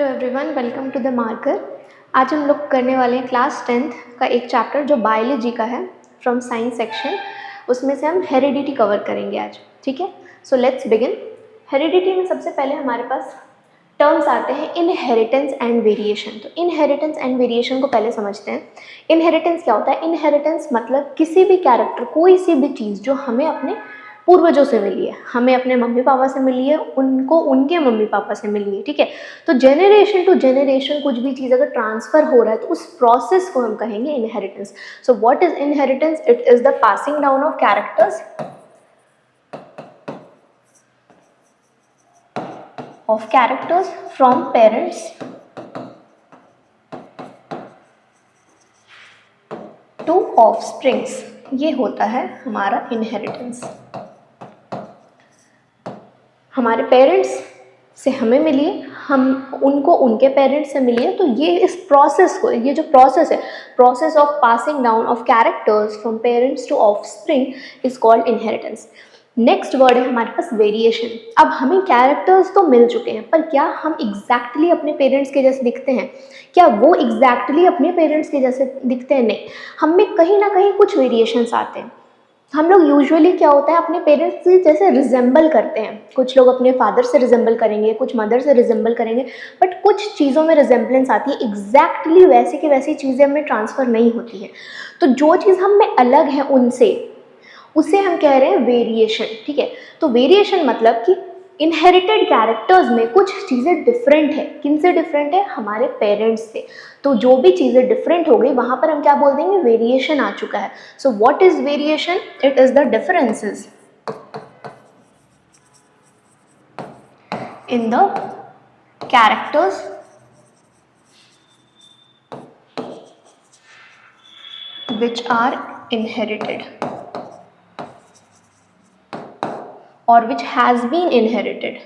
Hello everyone, welcome to the marker. आज हम लोग करने वाले हैं क्लास 10th का एक चैप्टर जो बायोलॉजी का है फ्रॉम साइंस सेक्शन। उसमें से हम हेरिडिटी कवर करेंगे आज। ठीक है, सो लेट्स बिगिन। हेरिडिटी में सबसे पहले हमारे पास टर्म्स आते हैं इनहेरिटेंस एंड वेरिएशन। तो इनहेरिटेंस एंड वेरिएशन को पहले समझते हैं। इनहेरिटेंस क्या होता है? इनहेरिटेंस मतलब किसी भी कैरेक्टर, कोई सी भी चीज़ जो हमें अपने पूर्वजों से मिली है, हमें अपने मम्मी पापा से मिली है, उनको उनके मम्मी पापा से मिली है। ठीक है, तो जेनरेशन टू जेनरेशन कुछ भी चीज़ अगर ट्रांसफर हो रहा है तो उस प्रोसेस को हम कहेंगे inheritance. So what is inheritance? It is the passing down of characters from parents to offsprings. ये होता है हमारा इनहेरिटेंस। हमारे पेरेंट्स से हमें मिली, हम उनको उनके पेरेंट्स से मिली है। तो ये इस प्रोसेस को, ये जो प्रोसेस है, process of passing down of characters from parents to offspring is called inheritance. Next word है हमारे पास वेरिएशन। अब हमें कैरेक्टर्स तो मिल चुके हैं, पर क्या हम एग्जैक्टली अपने पेरेंट्स के जैसे दिखते हैं? क्या वो एग्जैक्टली अपने पेरेंट्स के जैसे दिखते हैं? नहीं, हम में कहीं ना कहीं कुछ वेरिएशंस आते हैं। हम लोग यूजुअली क्या होता है, अपने पेरेंट्स से जैसे रिजेंबल करते हैं। कुछ लोग अपने फादर से रिजेंबल करेंगे, कुछ मदर से रिजेंबल करेंगे, बट कुछ चीज़ों में रिजेंबलेंस आती है। एग्जैक्टली वैसे की वैसी चीज़ें हमें ट्रांसफ़र नहीं होती हैं। तो जो चीज़ हम में अलग है उनसे, उसे हम कह रहे हैं वेरिएशन। ठीक है, तो वेरिएशन मतलब कि इनहेरिटेड कैरेक्टर्स में कुछ चीज़ें डिफरेंट है। किन से डिफरेंट है? हमारे पेरेंट्स से। तो जो भी चीज़ें डिफरेंट हो गई वहाँ पर हम क्या बोल देंगे? वेरिएशन आ चुका है। सो what is variation? It is the differences in the characters which are inherited or which has been inherited.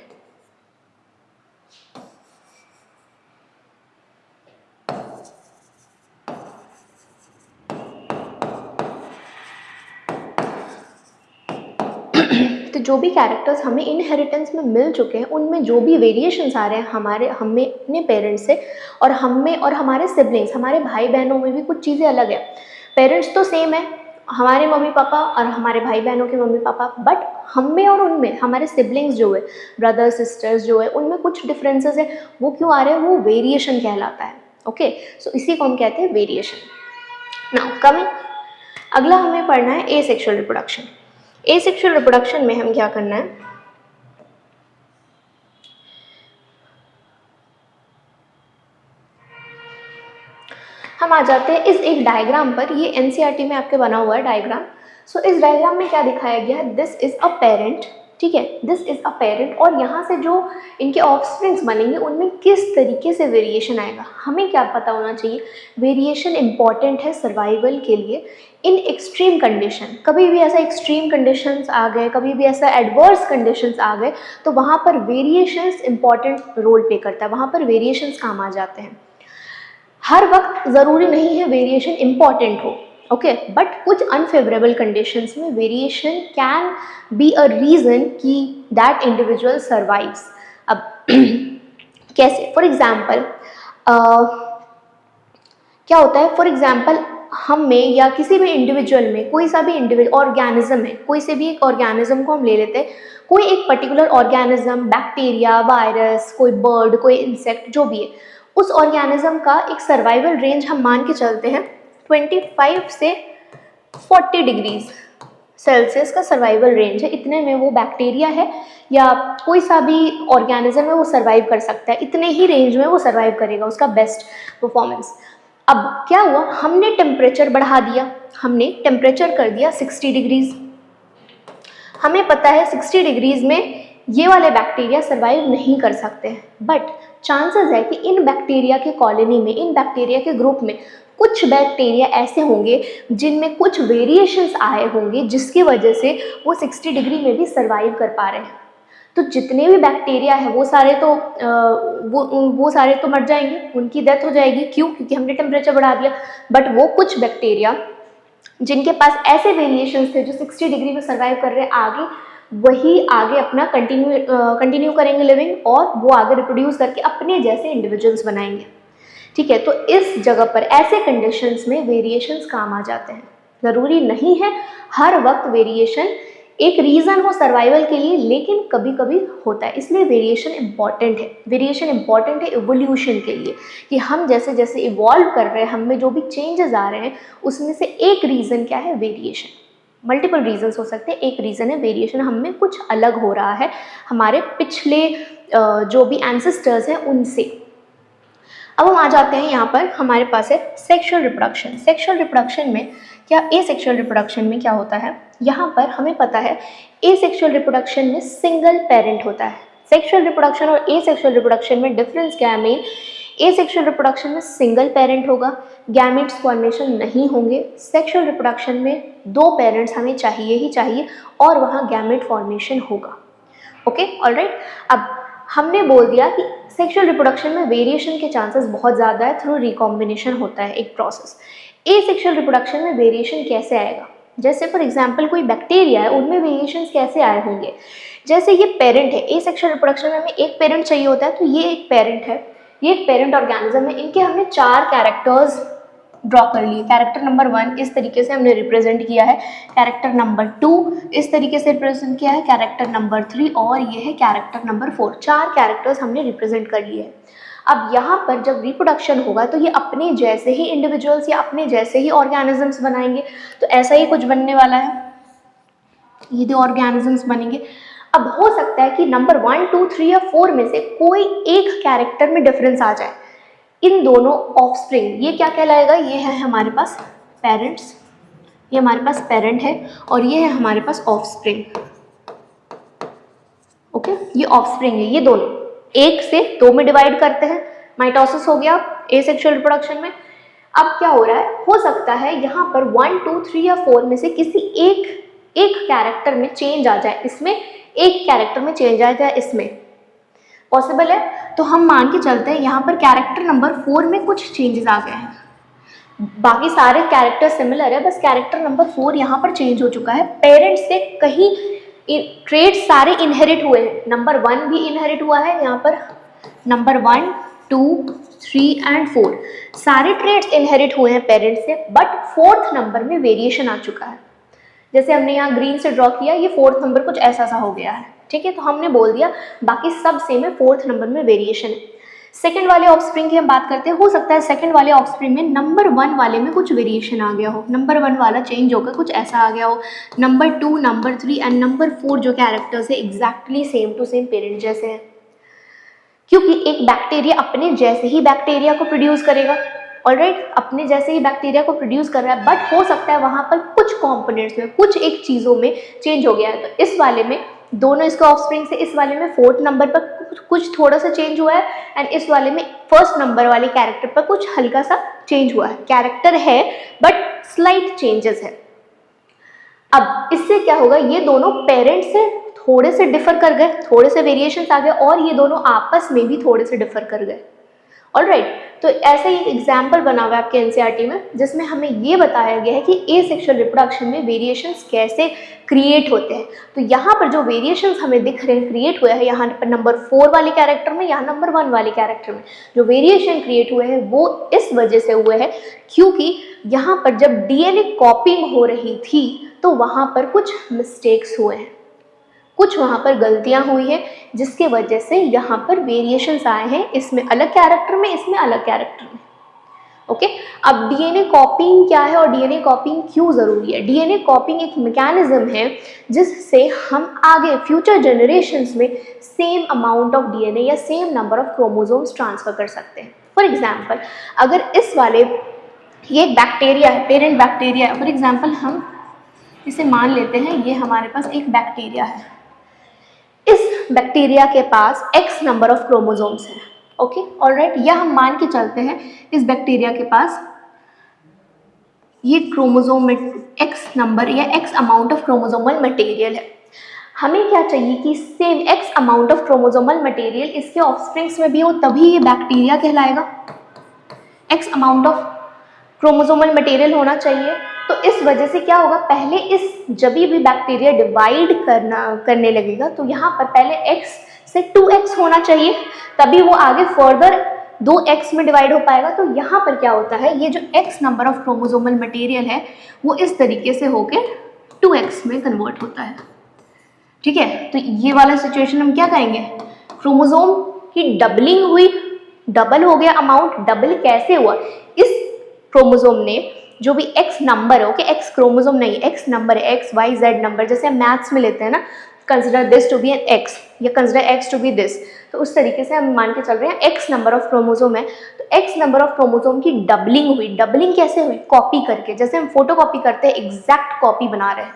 तो जो भी कैरेक्टर्स हमें इनहेरिटेंस में मिल चुके हैं, उनमें जो भी वेरिएशंस आ रहे हैं हमें अपने पेरेंट्स से, और हमें और हमारे सिबलिंग्स, हमारे भाई बहनों में भी कुछ चीज़ें अलग है। पेरेंट्स तो सेम है, हमारे मम्मी पापा और हमारे भाई बहनों के मम्मी पापा, बट हम में और उनमें, हमारे सिबलिंग्स जो है, ब्रदर्स सिस्टर्स जो है, उनमें कुछ डिफरेंसेस है। वो क्यों आ रहे हैं? वो वेरिएशन कहलाता है। ओके, सो इसी को हम कहते हैं वेरिएशन। नाउ कमिंग, अगला हमें पढ़ना है एसेक्सुअल रिप्रोडक्शन। एसेक्सुअल रिप्रोडक्शन में हम क्या करना है? हम आ जाते हैं इस एक डायग्राम पर। ये एनसीईआरटी में आपके बना हुआ है डायग्राम। सो इस डायग्राम में क्या दिखाया गया है? This is a parent. ठीक है, दिस इज अ पेरेंट, और यहाँ से जो इनके ऑफस्प्रिंग्स बनेंगे उनमें किस तरीके से वेरिएशन आएगा, हमें क्या पता होना चाहिए। वेरिएशन इंपॉर्टेंट है सर्वाइवल के लिए इन एक्सट्रीम कंडीशन। कभी भी ऐसा एक्सट्रीम कंडीशंस आ गए, कभी भी ऐसा एडवर्स कंडीशंस आ गए, तो वहाँ पर वेरिएशंस इंपॉर्टेंट रोल प्ले करता है, वहाँ पर वेरिएशंस काम आ जाते हैं। हर वक्त ज़रूरी नहीं है वेरिएशन इंपॉर्टेंट हो, ओके, बट कुछ अनफेवरेबल कंडीशंस में variation can be a reason कि दैट इंडिविजुअल सर्वाइव्स। अब कैसे? फॉर एग्जाम्पल क्या होता है? फॉर एग्जाम्पल हम में या किसी भी इंडिविजुअल में, कोई सा भी ऑर्गेनिज्म है, कोई से भी एक ऑर्गेनिज्म को हम ले लेते हैं, कोई एक पर्टिकुलर ऑर्गेनिज्म, बैक्टीरिया, वायरस, कोई बर्ड, कोई इंसेक्ट, जो भी है, उस ऑर्गेनिज्म का एक सर्वाइवल रेंज हम मान के चलते हैं 25 से 40 डिग्रीज सेल्सियस का सर्वाइवल रेंज है। इतने में वो बैक्टीरिया है या कोई सा भी ऑर्गेनिज्म है, वो सर्वाइव कर सकता है। इतने ही रेंज में वो सर्वाइव करेगा, उसका बेस्ट परफॉर्मेंस। अब क्या हुआ? हमने टेम्परेचर बढ़ा दिया, हमने टेम्परेचर कर दिया 60 डिग्रीज। हमें पता है 60 डिग्रीज में ये वाले बैक्टीरिया सर्वाइव नहीं कर सकते हैं, बट चांसेस है कि इन बैक्टीरिया के कॉलोनी में, इन बैक्टीरिया के ग्रुप में कुछ बैक्टीरिया ऐसे होंगे जिनमें कुछ वेरिएशंस आए होंगे, जिसकी वजह से वो 60 डिग्री में भी सर्वाइव कर पा रहे हैं। तो जितने भी बैक्टीरिया है वो सारे तो मर जाएंगे, उनकी डेथ हो जाएगी। क्यों? क्योंकि हमने टेम्परेचर बढ़ा दिया। बट वो कुछ बैक्टीरिया जिनके पास ऐसे वेरिएशंस थे जो 60 डिग्री में सर्वाइव कर रहे हैं, आगे वही आगे अपना कंटिन्यू करेंगे लिविंग, और वो आगे रिप्रोड्यूस करके अपने जैसे इंडिविजुअल्स बनाएंगे। ठीक है, तो इस जगह पर ऐसे कंडीशंस में वेरिएशंस काम आ जाते हैं। ज़रूरी नहीं है हर वक्त वेरिएशन एक रीज़न हो सर्वाइवल के लिए, लेकिन कभी कभी होता है, इसलिए वेरिएशन इंपॉर्टेंट है। वेरिएशन इंपॉर्टेंट है इवोल्यूशन के लिए, कि हम जैसे जैसे इवॉल्व कर रहे हैं, हम में जो भी चेंजेस आ रहे हैं, उसमें से एक रीज़न क्या है? वेरिएशन। मल्टीपल रीजंस हो सकते हैं, एक रीज़न है वेरिएशन, हम में कुछ अलग हो रहा है हमारे पिछले जो भी एंसेस्टर्स हैं उनसे। अब हम आ जाते हैं यहाँ पर, हमारे पास है सेक्सुअल रिप्रोडक्शन। सेक्सुअल रिप्रोडक्शन में क्या, एसेक्सुअल रिप्रोडक्शन में क्या होता है? यहाँ पर हमें पता है एसेक्सुअल रिप्रोडक्शन में सिंगल पेरेंट होता है। सेक्सुअल रिप्रोडक्शन और एसेक्सुअल रिप्रोडक्शन में डिफरेंस क्या है मेन? एसेक्सुअल रिप्रोडक्शन में सिंगल पेरेंट होगा, गैमेट्स फॉर्मेशन नहीं होंगे। सेक्सुअल रिप्रोडक्शन में 2 पेरेंट्स हमें चाहिए ही चाहिए, और वहाँ गैमेट फॉर्मेशन होगा। Okay, alright. अब हमने बोल दिया कि सेक्सुअल रिप्रोडक्शन में वेरिएशन के चांसेस बहुत ज़्यादा है, थ्रू रिकॉम्बिनेशन होता है एक प्रोसेस। एसेक्सुअल रिप्रोडक्शन में वेरिएशन कैसे आएगा? जैसे फॉर एग्जांपल कोई बैक्टीरिया है, उनमें वेरिएशन कैसे आए होंगे? जैसे ये पेरेंट है, एसेक्सुअल रिप्रोडक्शन में हमें एक पेरेंट चाहिए होता है, तो ये एक पेरेंट है, ये एक पेरेंट ऑर्गेनिज्म है। इनके हमने 4 कैरेक्टर्स ड्रॉ कर लिए। कैरेक्टर नंबर 1 इस तरीके से हमने रिप्रेजेंट किया है, कैरेक्टर नंबर 2 इस तरीके से रिप्रेजेंट किया है, कैरेक्टर नंबर 3 और ये है कैरेक्टर नंबर 4। 4 कैरेक्टर्स हमने रिप्रेजेंट कर लिए हैं। अब यहाँ पर जब रिप्रोडक्शन होगा तो ये अपने जैसे ही इंडिविजुअल्स या अपने जैसे ही ऑर्गेनिजम्स बनाएंगे, तो ऐसा ही कुछ बनने वाला है, ये 2 ऑर्गेनिजम्स बनेंगे। अब हो सकता है कि नंबर 1, 2, 3 या 4 में से कोई एक कैरेक्टर में डिफरेंस आ जाए। इन दोनों ऑफस्प्रिंग, ये क्या कहलाएगा? ये है हमारे पास पेरेंट्स, ये हमारे पास पेरेंट है, और ये है हमारे पास ऑफस्प्रिंग। ओके, ये ऑफस्प्रिंग है, ये दोनों 1 से 2 में डिवाइड करते हैं, माइटोसिस हो गया एसेक्सुअल रिप्रोडक्शन में। अब क्या हो रहा है? हो सकता है यहाँ पर 1, 2, 3 या 4 में से किसी एक कैरेक्टर में चेंज आ जाए, इसमें एक कैरेक्टर में चेंज आ जाए, इसमें पॉसिबल है। तो हम मान के चलते हैं यहाँ पर कैरेक्टर नंबर 4 में कुछ चेंजेस आ गए हैं, बाकी सारे कैरेक्टर सिमिलर है, बस कैरेक्टर नंबर 4 यहाँ पर चेंज हो चुका है। पेरेंट्स से कहीं ट्रेड्स सारे इनहेरिट हुए हैं, नंबर 1 भी इनहेरिट हुआ है यहाँ पर, नंबर 1, 2, 3 एंड 4 सारे ट्रेड्स इनहेरिट हुए हैं पेरेंट्स से, बट 4th नंबर में वेरिएशन आ चुका है। जैसे हमने यहाँ ग्रीन से ड्रॉ किया, ये 4th नंबर कुछ ऐसा सा हो गया है। ठीक है, तो हमने बोल दिया बाकी सब सेम है, 4th नंबर में वेरिएशन है। सेकंड वाले ऑफस्प्रिंग की हम बात करते हैं, हो सकता है सेकंड वाले ऑफस्प्रिंग में नंबर 1 वाले में कुछ वेरिएशन आ गया हो, नंबर 1 वाला चेंज होकर कुछ ऐसा आ गया हो। नंबर 2, नंबर 3 एंड नंबर 4 जो कैरेक्टर्स है exactly same to same parent जैसे हैं, क्योंकि एक बैक्टीरिया अपने जैसे ही बैक्टीरिया को प्रोड्यूस करेगा। ऑलराइट, अपने जैसे ही बैक्टीरिया को प्रोड्यूस कर रहा है, बट हो सकता है वहां पर कुछ कंपोनेंट्स में, कुछ एक चीज़ों में चेंज हो गया है। तो इस वाले में दोनों इसके ऑफस्प्रिंग से, इस वाले में 4th नंबर पर कुछ थोड़ा सा चेंज हुआ है, एंड इस वाले में 1st नंबर वाले कैरेक्टर पर कुछ हल्का सा चेंज हुआ है। कैरेक्टर है बट स्लाइट चेंजेस है। अब इससे क्या होगा? ये दोनों पेरेंट्स से थोड़े से डिफर कर गए, थोड़े से वेरिएशंस आ गए, और ये दोनों आपस में भी थोड़े से डिफर कर गए। ऑलराइट, तो ऐसे ही एग्जाम्पल बना हुआ है आपके एनसीईआरटी में, जिसमें हमें ये बताया गया है कि एसेक्सुअल रिप्रोडक्शन में वेरिएशंस कैसे क्रिएट होते हैं। तो यहाँ पर जो वेरिएशंस हमें दिख रहे हैं क्रिएट हुए हैं, यहाँ पर नंबर 4 वाले कैरेक्टर में, यहाँ नंबर 1 वाले कैरेक्टर में जो वेरिएशन क्रिएट हुए हैं वो इस वजह से हुए हैं क्योंकि यहाँ पर जब डीएनए कॉपिंग हो रही थी तो वहाँ पर कुछ मिस्टेक्स हुए हैं, कुछ वहाँ पर गलतियाँ हुई हैं, जिसके वजह से यहाँ पर वेरिएशंस आए हैं, इसमें अलग कैरेक्टर में, इसमें अलग कैरेक्टर में। ओके, अब डीएनए कॉपिंग क्या है और डीएनए कॉपिंग क्यों ज़रूरी है? डीएनए कॉपिंग एक मैकेनिज्म है जिससे हम आगे फ्यूचर जनरेशन्स में सेम अमाउंट ऑफ डीएनए या same number of chromosomes transfer कर सकते हैं। फॉर एग्जाम्पल, अगर इस वाले, ये एक बैक्टीरिया है, पेरेंट बैक्टीरिया है, फॉर एग्जाम्पल हम इसे मान लेते हैं, ये हमारे पास एक बैक्टीरिया है, इस बैक्टीरिया के पास x नंबर ऑफ क्रोमोसोम्स है। ओके, ऑलराइट, या हम मान के चलते हैं इस बैक्टीरिया के पास ये क्रोमोसोम x नंबर या x amount of chromosomal material है। हमें क्या चाहिए कि same x amount of chromosomal material इसके ऑफस्प्रिंग्स में भी हो, तभी ये बैक्टीरिया कहलाएगा। x amount of chromosomal material होना चाहिए, तो इस वजह से क्या होगा, पहले इस जब भी बैक्टीरिया डिवाइड करने लगेगा तो यहाँ पर पहले x से 2x होना चाहिए, तभी वो आगे फर्दर 2x में डिवाइड हो पाएगा। तो यहाँ पर क्या होता है, ये जो x number of chromosomal material है वो इस तरीके से होके 2x में कन्वर्ट होता है। ठीक है, तो ये वाला सिचुएशन हम क्या कहेंगे, क्रोमोसोम की डबलिंग हुई, डबल हो गया अमाउंट। डबल कैसे हुआ, इस क्रोमोसोम ने जो भी x नंबर है, ओके x क्रोमोसोम नहीं, x नंबर है, x y z नंबर, जैसे हम मैथ्स में लेते हैं ना, consider this to be an x या consider x to be this, तो उस तरीके से हम मान के चल रहे हैं x नंबर ऑफ क्रोमोसोम है, तो x नंबर ऑफ क्रोमोसोम की डबलिंग हुई। डबलिंग कैसे हुई, कॉपी करके, जैसे हम फोटो कॉपी करते हैं, एग्जैक्ट कॉपी बना रहे हैं।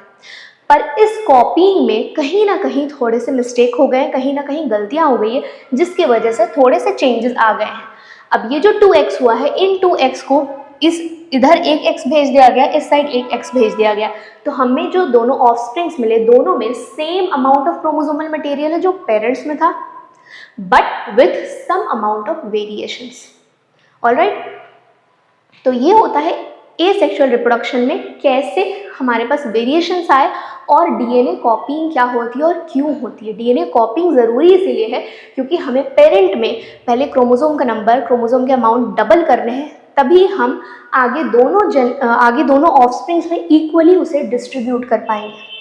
पर इस कॉपीइंग में कहीं ना कहीं थोड़े से मिस्टेक हो गए, कहीं ना कहीं गलतियां हो गई है, जिसकी वजह से थोड़े से चेंजेस आ गए हैं। अब ये जो 2x हुआ है, इन 2x को इस इधर एक x भेज दिया गया, इस साइड एक x भेज दिया गया, तो हमें जो दोनों ऑफस्प्रिंग्स मिले, दोनों में same amount of chromosomal material है जो पेरेंट्स में था, but with some amount of variations. Alright, तो ये होता है एसेक्सुअल रिप्रोडक्शन में, कैसे हमारे पास वेरिएशंस आए और डीएनए कॉपिंग क्या होती है और क्यों होती है। डीएनए कॉपिंग ज़रूरी इसीलिए है क्योंकि हमें पेरेंट में पहले क्रोमोसोम का नंबर, क्रोमोसोम के अमाउंट डबल करने हैं, तभी हम आगे दोनों ऑफस्प्रिंग्स में इक्वली उसे डिस्ट्रीब्यूट कर पाएंगे।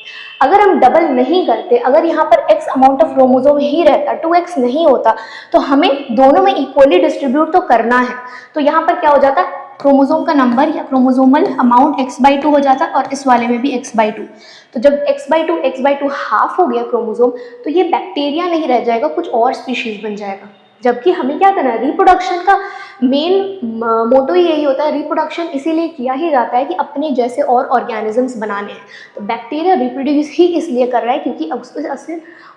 अगर हम डबल नहीं करते, अगर यहाँ पर x अमाउंट ऑफ क्रोमोसोम ही रहता, 2x नहीं होता, तो हमें दोनों में इक्वली डिस्ट्रीब्यूट तो करना है। तो यहाँ पर क्या हो जाता, क्रोमोसोम का नंबर या क्रोमोसोमल अमाउंट x/2 हो जाता, और इस वाले में भी x/2। तो जब x/2 हाफ हो गया क्रोमोसोम, तो ये बैक्टीरिया नहीं रह जाएगा, कुछ और स्पीशीज बन जाएगा। जबकि हमें क्या करना है, रिप्रोडक्शन का मेन मोटो ही यही होता है, रिप्रोडक्शन इसीलिए किया ही जाता है कि अपने जैसे और ऑर्गेनिजम्स बनाने हैं। तो बैक्टीरिया रिप्रोड्यूस ही इसलिए कर रहा है क्योंकि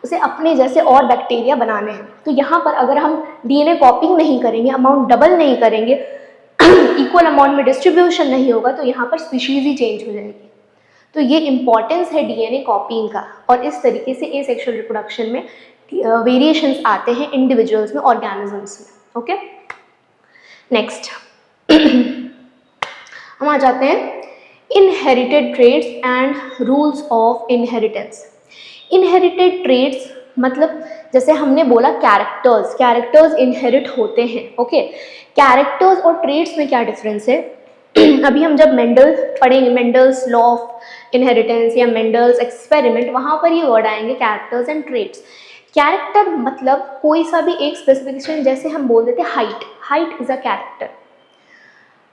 उसे अपने जैसे और बैक्टीरिया बनाने हैं। तो यहाँ पर अगर हम डीएनए कॉपिंग नहीं करेंगे, अमाउंट डबल नहीं करेंगे, इक्वल अमाउंट में डिस्ट्रीब्यूशन नहीं होगा, तो यहाँ पर स्पीशीज ही चेंज हो जाएगी। तो ये इंपॉर्टेंस है डीएनए कॉपिंग का, और इस तरीके से एसेक्सुअल रिप्रोडक्शन में वेरिएशंस आते हैं इंडिविजुअल्स में, ऑर्गेनिजम्स में। ओके, नेक्स्ट हम आ जाते हैं inherited traits and rules of inheritance. Inherited traits मतलब जैसे हमने बोला कैरेक्टर्स इनहेरिट होते हैं। ओके, कैरेक्टर्स और ट्रेट्स में क्या डिफरेंस है, अभी हम जब मेंडल पढ़ेंगे, मेंडल्स लॉ ऑफ इनहेरिटेंस या मेंडल्स एक्सपेरिमेंट, वहाँ पर ये वर्ड आएंगे कैरेक्टर्स एंड ट्रेट्स। कैरेक्टर मतलब कोई सा भी एक स्पेसिफिकेशन, जैसे हम बोल देते height is a character,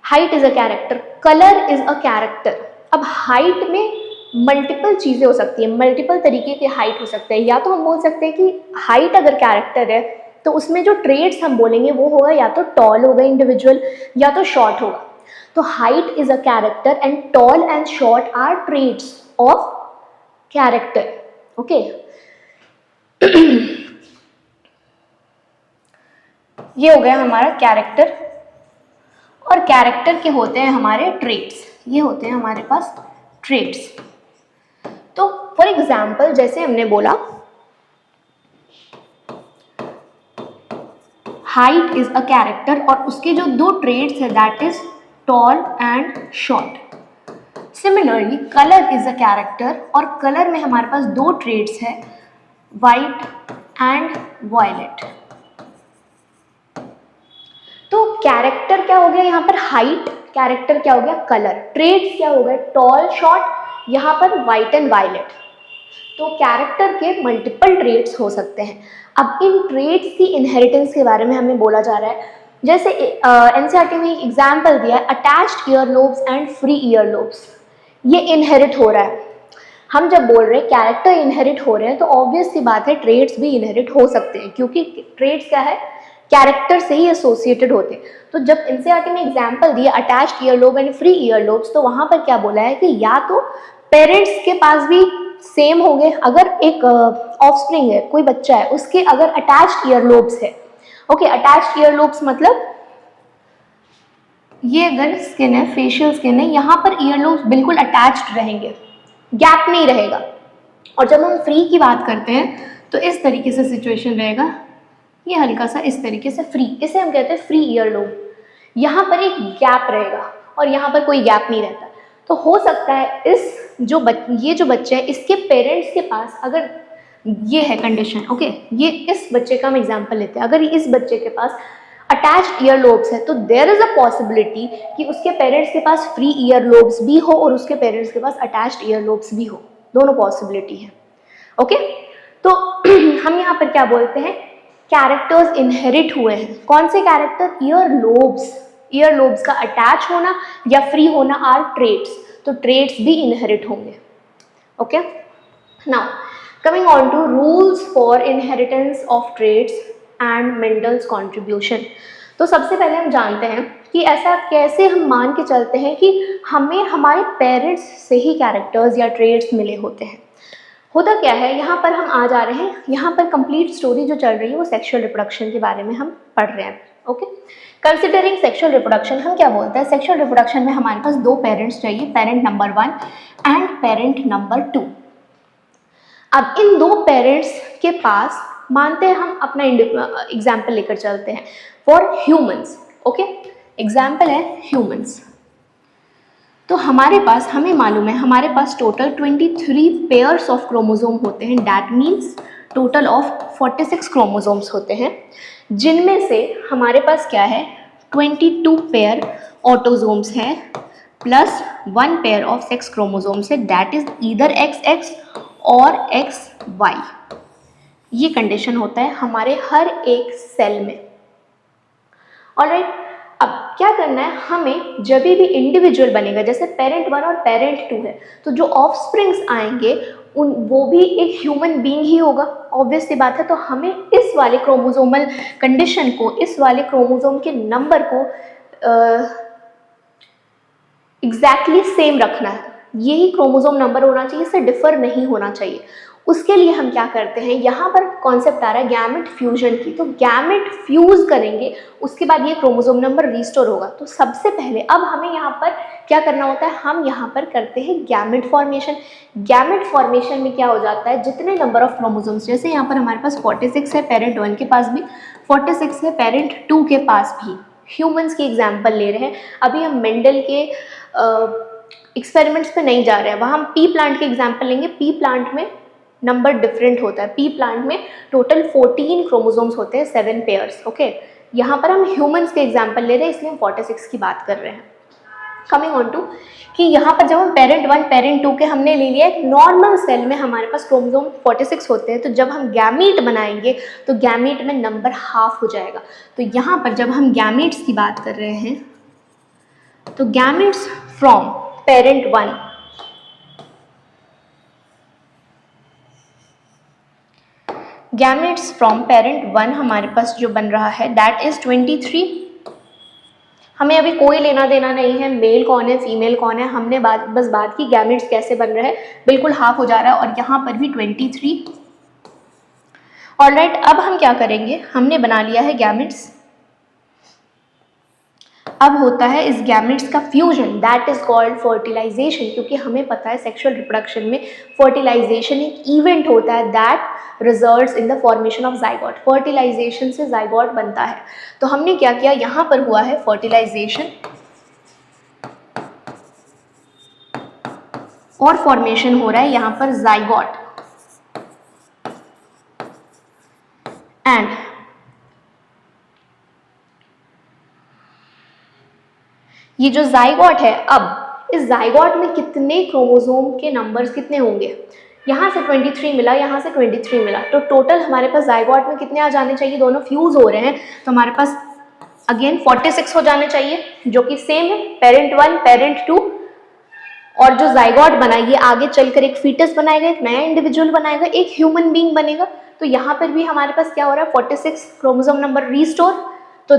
height is a character, colour is a character. अब हाइट में मल्टीपल चीज़ें हो सकती हैं, मल्टीपल तरीके के हाइट हो सकते हैं। या तो हम बोल सकते हैं कि हाइट अगर कैरेक्टर है तो उसमें जो ट्रेट्स हम बोलेंगे वो होगा या तो टॉल होगा इंडिविजुअल, या तो शॉर्ट होगा। तो height is a character and tall and short are traits of character. Okay, ये हो गया हमारा कैरेक्टर, और कैरेक्टर के होते हैं हमारे ट्रेट्स, ये होते हैं हमारे पास ट्रेट्स। तो फॉर एग्जाम्पल जैसे हमने बोला हाइट इज अ कैरेक्टर, और उसके जो दो ट्रेट्स है that is tall and short. Similarly colour is a character, और कलर में हमारे पास दो ट्रेट्स है, वाइट एंड वायलेट। तो कैरेक्टर क्या हो गया यहाँ पर हाइट, कैरेक्टर क्या हो गया कलर, ट्रेड्स क्या हो गए टॉल शॉर्ट, यहाँ पर वाइट एंड वायलेट। तो कैरेक्टर के मल्टीपल ट्रेड्स हो सकते हैं। अब इन ट्रेड्स की इनहेरिटेंस के बारे में हमें बोला जा रहा है। जैसे एनसीईआरटी में एक एग्जाम्पल दिया है, अटैच्ड ईयरलोब्स एंड फ्री ईयरलोब्स, ये इनहेरिट हो रहा है। हम जब बोल रहे हैं कैरेक्टर इनहेरिट हो रहे हैं तो ऑब्वियस सी बात है ट्रेड्स भी इनहेरिट हो सकते हैं, क्योंकि ट्रेड्स क्या है कैरेक्टर से ही एसोसिएटेड होते हैं। तो जब एनसीईआरटी में एग्जाम्पल दिया अटैच्ड ईयरलोब एंड फ्री ईयरलोब्स, तो वहां पर क्या बोला है कि या तो पेरेंट्स के पास भी सेम होंगे, अगर एक ऑफस्प्रिंग है, कोई बच्चा है, उसके अगर अटैच्ड ईयरलोब्स है, ओके, अटैच्ड ईयरलोब्स मतलब ये अगर स्किन है, फेशियल स्किन है, यहाँ पर ईयरलोब्स बिल्कुल अटैच्ड रहेंगे, गैप नहीं रहेगा। और जब हम फ्री की बात करते हैं तो इस तरीके से सिचुएशन रहेगा, ये हल्का सा इस तरीके से फ्री, इसे हम कहते हैं फ्री ईयरलोब। यहाँ पर एक गैप रहेगा और यहाँ पर कोई गैप नहीं रहता। तो हो सकता है ये जो बच्चा है इसके पेरेंट्स के पास, अगर ये है कंडीशन, ओके, ये इस बच्चे का हम एग्जांपल लेते हैं, अगर इस बच्चे के पास अटैच्ड ईयर लोब्स है तो देयर इज अ पॉसिबिलिटी कि उसके पेरेंट्स के पास फ्री ईयर लोब्स भी हो और उसके पेरेंट्स के पास अटैच्ड ईयर लोब्स भी हो, दोनों पॉसिबिलिटी है। ओके, तो हम यहाँ पर क्या बोलते हैं, कैरेक्टर्स इनहेरिट हुए हैं। कौन से कैरेक्टर? ईयर लोब्स का अटैच होना या फ्री होना आर ट्रेट्स, तो ट्रेट्स भी इनहेरिट होंगे। Okay, now coming on to rules for inheritance of traits and Mendel's contribution. तो सबसे पहले हम जानते हैं कि ऐसा कैसे हम मान के चलते हैं कि हमें हमारे पेरेंट्स से ही कैरेक्टर्स या ट्रेट्स मिले होते हैं। होता क्या है, यहाँ पर हम आ जा रहे हैं, यहाँ पर कंप्लीट स्टोरी जो चल रही है वो सेक्सुअल रिप्रोडक्शन के बारे में हम पढ़ रहे हैं। ओके, कंसिडरिंग सेक्सुअल रिप्रोडक्शन, हम क्या बोलते हैं, सेक्सुअल रिप्रोडक्शन में हमारे पास दो पेरेंट्स चाहिए, parent number 1 and parent number 2। अब इन दो पेरेंट्स के पास मानते हैं हम अपना एग्जाम्पल लेकर चलते हैं फॉर ह्यूमंस। ओके, एग्जाम्पल है ह्यूमंस। तो हमारे पास, हमें मालूम है हमारे पास टोटल 23 पेयर्स ऑफ क्रोमोसोम होते हैं, that means total of 46 chromosomes होते हैं, जिनमें से हमारे पास क्या है 22 पेयर ऑटोसोम्स है plus 1 pair of sex chromosomes है, दैट इज ईदर XX और XY। ये कंडीशन होता है हमारे हर एक सेल में। ऑलराइट, अब क्या करना है, हमें जब भी इंडिविजुअल बनेगा, जैसे पेरेंट 1 और पेरेंट 2 है, तो जो ऑफस्प्रिंग्स आएंगे वो भी एक ह्यूमन बीइंग ही होगा, ऑब्वियस सी बात है। तो हमें इस वाले क्रोमोसोमल कंडीशन को, इस वाले क्रोमोसोम के नंबर को एग्जैक्टली सेम रखना है, यही क्रोमोसोम नंबर होना चाहिए, इससे डिफर नहीं होना चाहिए। उसके लिए हम क्या करते हैं, यहाँ पर कॉन्सेप्ट आ रहा है गैमेट फ्यूजन की, तो गैमेट फ्यूज करेंगे, उसके बाद ये क्रोमोसोम नंबर रिस्टोर होगा। तो सबसे पहले अब हमें यहाँ पर क्या करना होता है, हम यहाँ पर करते हैं गैमेट फॉर्मेशन। गैमेट फॉर्मेशन में क्या हो जाता है, जितने नंबर ऑफ क्रोमोसोम्स, जैसे यहाँ पर हमारे पास 46 है पेरेंट 1 के पास भी, 46 है पेरेंट 2 के पास भी, ह्यूमंस की एग्जाम्पल ले रहे हैं। अभी हम मेंडल के एक्सपेरिमेंट्स पे नहीं जा रहे हैं, वहाँ हम पी प्लांट के एग्जाम्पल लेंगे। पी प्लांट में नंबर डिफरेंट होता है, पी प्लांट में टोटल 14 क्रोमोसोम्स होते हैं, 7 पेयर्स। ओके, यहाँ पर हम ह्यूमंस के एग्जाम्पल ले रहे हैं, इसलिए हम 46 की बात कर रहे हैं। कमिंग ऑन टू कि यहाँ पर जब हम पेरेंट 1 पेरेंट 2 के हमने ले लिया, एक नॉर्मल सेल में हमारे पास क्रोमोसोम 46 होते हैं, तो जब हम गैमीट बनाएंगे तो गैमीट में नंबर हाफ हो जाएगा। तो यहाँ पर जब हम गैमीट्स की बात कर रहे हैं, तो gametes from parent 1, gametes from parent 1 हमारे पास जो बन रहा है दैट इज 23। हमें अभी कोई लेना देना नहीं है मेल कौन है फीमेल कौन है, हमने बस बात की गैमेट्स कैसे बन रहे हैं, बिल्कुल हाफ हो जा रहा है, और यहाँ पर भी 23। ऑलराइट, अब हम क्या करेंगे, हमने बना लिया है गैमेट्स, अब होता है इस गैमेट्स का fusion, that is called fertilisation. क्योंकि हमें पता है सेक्सुअल रिप्रोडक्शन में फर्टिलाइजेशन एक इवेंट होता है that results in the formation of zygote. Fertilisation से जाइगोट बनता है। तो हमने क्या किया, यहाँ पर हुआ है फर्टिलाइजेशन और फॉर्मेशन हो रहा है यहाँ पर जाइगोट, एंड ये जो जाइगोट है, अब इस जाइगोट में कितने क्रोमोसोम के नंबर्स कितने होंगे, यहाँ से 23 मिला, यहाँ से 23 मिला, तो टोटल हमारे पास जाइगोट में कितने आ जाने चाहिए, दोनों फ्यूज हो रहे हैं तो हमारे पास अगेन 46 हो जाने चाहिए, जो कि सेम है पेरेंट 1 पेरेंट 2। और जो जाइगोट बना ये आगे चलकर एक फीटस बनाएगा, एक नया इंडिविजुअल बनाएगा, एक ह्यूमन बीइंग बनेगा। तो यहाँ पर भी हमारे पास क्या हो रहा है, 46 क्रोमोसोम नंबर रिस्टोर। तो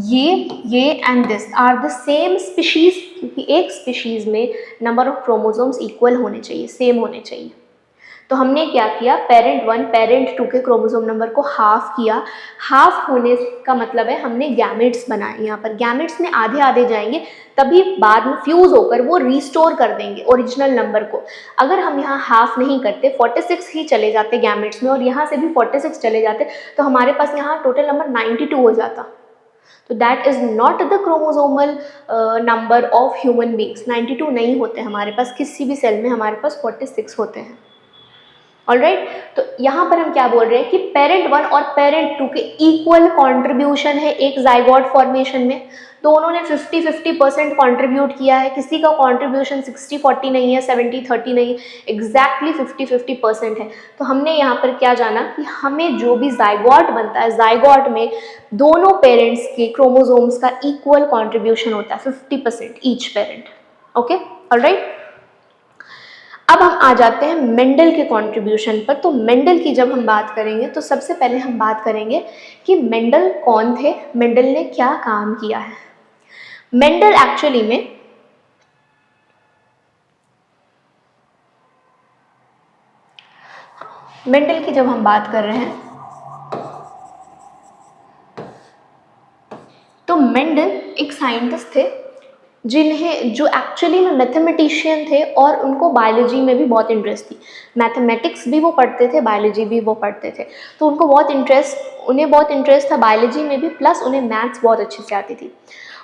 ये and this are the same species, क्योंकि एक स्पीशीज में नंबर ऑफ क्रोमोसोम्स इक्वल होने चाहिए, सेम होने चाहिए। तो हमने क्या किया, पेरेंट 1 पेरेंट 2 के क्रोमोसोम नंबर को हाफ किया। हाफ होने का मतलब है हमने गैमेट्स बनाए, यहाँ पर गैमेट्स में आधे आधे जाएंगे, तभी बाद में फ्यूज होकर वो रिस्टोर कर देंगे ओरिजिनल नंबर को। अगर हम यहाँ हाफ नहीं करते, 46 ही चले जाते गैमेट्स में और यहाँ से भी 46 चले जाते, तो हमारे पास यहाँ टोटल नंबर 92 हो जाता। तो that is not the chromosomal number of human beings. 92 नहीं होते हमारे पास, किसी भी सेल में हमारे पास 46 होते हैं। ऑलराइट, तो यहाँ पर हम क्या बोल रहे हैं कि पेरेंट 1 और पेरेंट 2 के इक्वल कंट्रीब्यूशन है एक जाइगोट फॉर्मेशन में। दोनों ने 50-50% कंट्रीब्यूट किया है, किसी का कंट्रीब्यूशन 60-40 नहीं है, 70-30 नहीं, एग्जैक्टली 50-50% है। तो हमने यहाँ पर क्या जाना कि हमें जो भी जाइगोट बनता है, जाइगोट में दोनों पेरेंट्स के क्रोमोसोम्स का इक्वल कंट्रीब्यूशन होता है, 50% ईच पेरेंट। Okay, alright. अब हम आ जाते हैं मेंडल के कंट्रीब्यूशन पर। तो मेंडल की जब हम बात करेंगे तो सबसे पहले हम बात करेंगे कि मेंडल कौन थे, मेंडल ने क्या काम किया है। मेंडल एक्चुअली में मेंडल की जब हम बात कर रहे हैं तो मेंडल एक साइंटिस्ट थे जो एक्चुअली में मैथमेटिशियन थे और उनको बायोलॉजी में भी बहुत इंटरेस्ट थी। मैथमेटिक्स भी वो पढ़ते थे, बायोलॉजी भी वो पढ़ते थे, तो उन्हें बहुत इंटरेस्ट था बायोलॉजी में भी, प्लस उन्हें मैथ्स बहुत अच्छे से आती थी।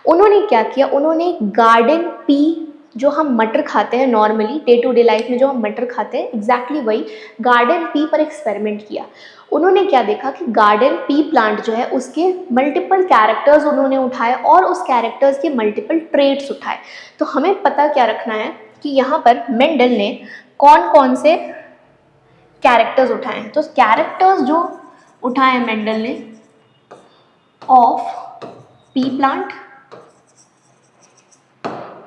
उन्होंने क्या किया, उन्होंने गार्डन पी, जो हम मटर खाते हैं normally day to day life में जो हम मटर खाते हैं, एग्जैक्टली वही गार्डन पी पर एक्सपेरिमेंट किया। उन्होंने क्या देखा कि गार्डन पी प्लांट जो है उसके मल्टीपल कैरेक्टर्स उन्होंने उठाए और उस कैरेक्टर्स के मल्टीपल ट्रेट्स उठाए। तो हमें पता क्या रखना है कि यहाँ पर मेंडल ने कौन कौन से कैरेक्टर्स उठाए हैं। तो कैरेक्टर्स जो उठाए मेंडल ने ऑफ पी प्लांट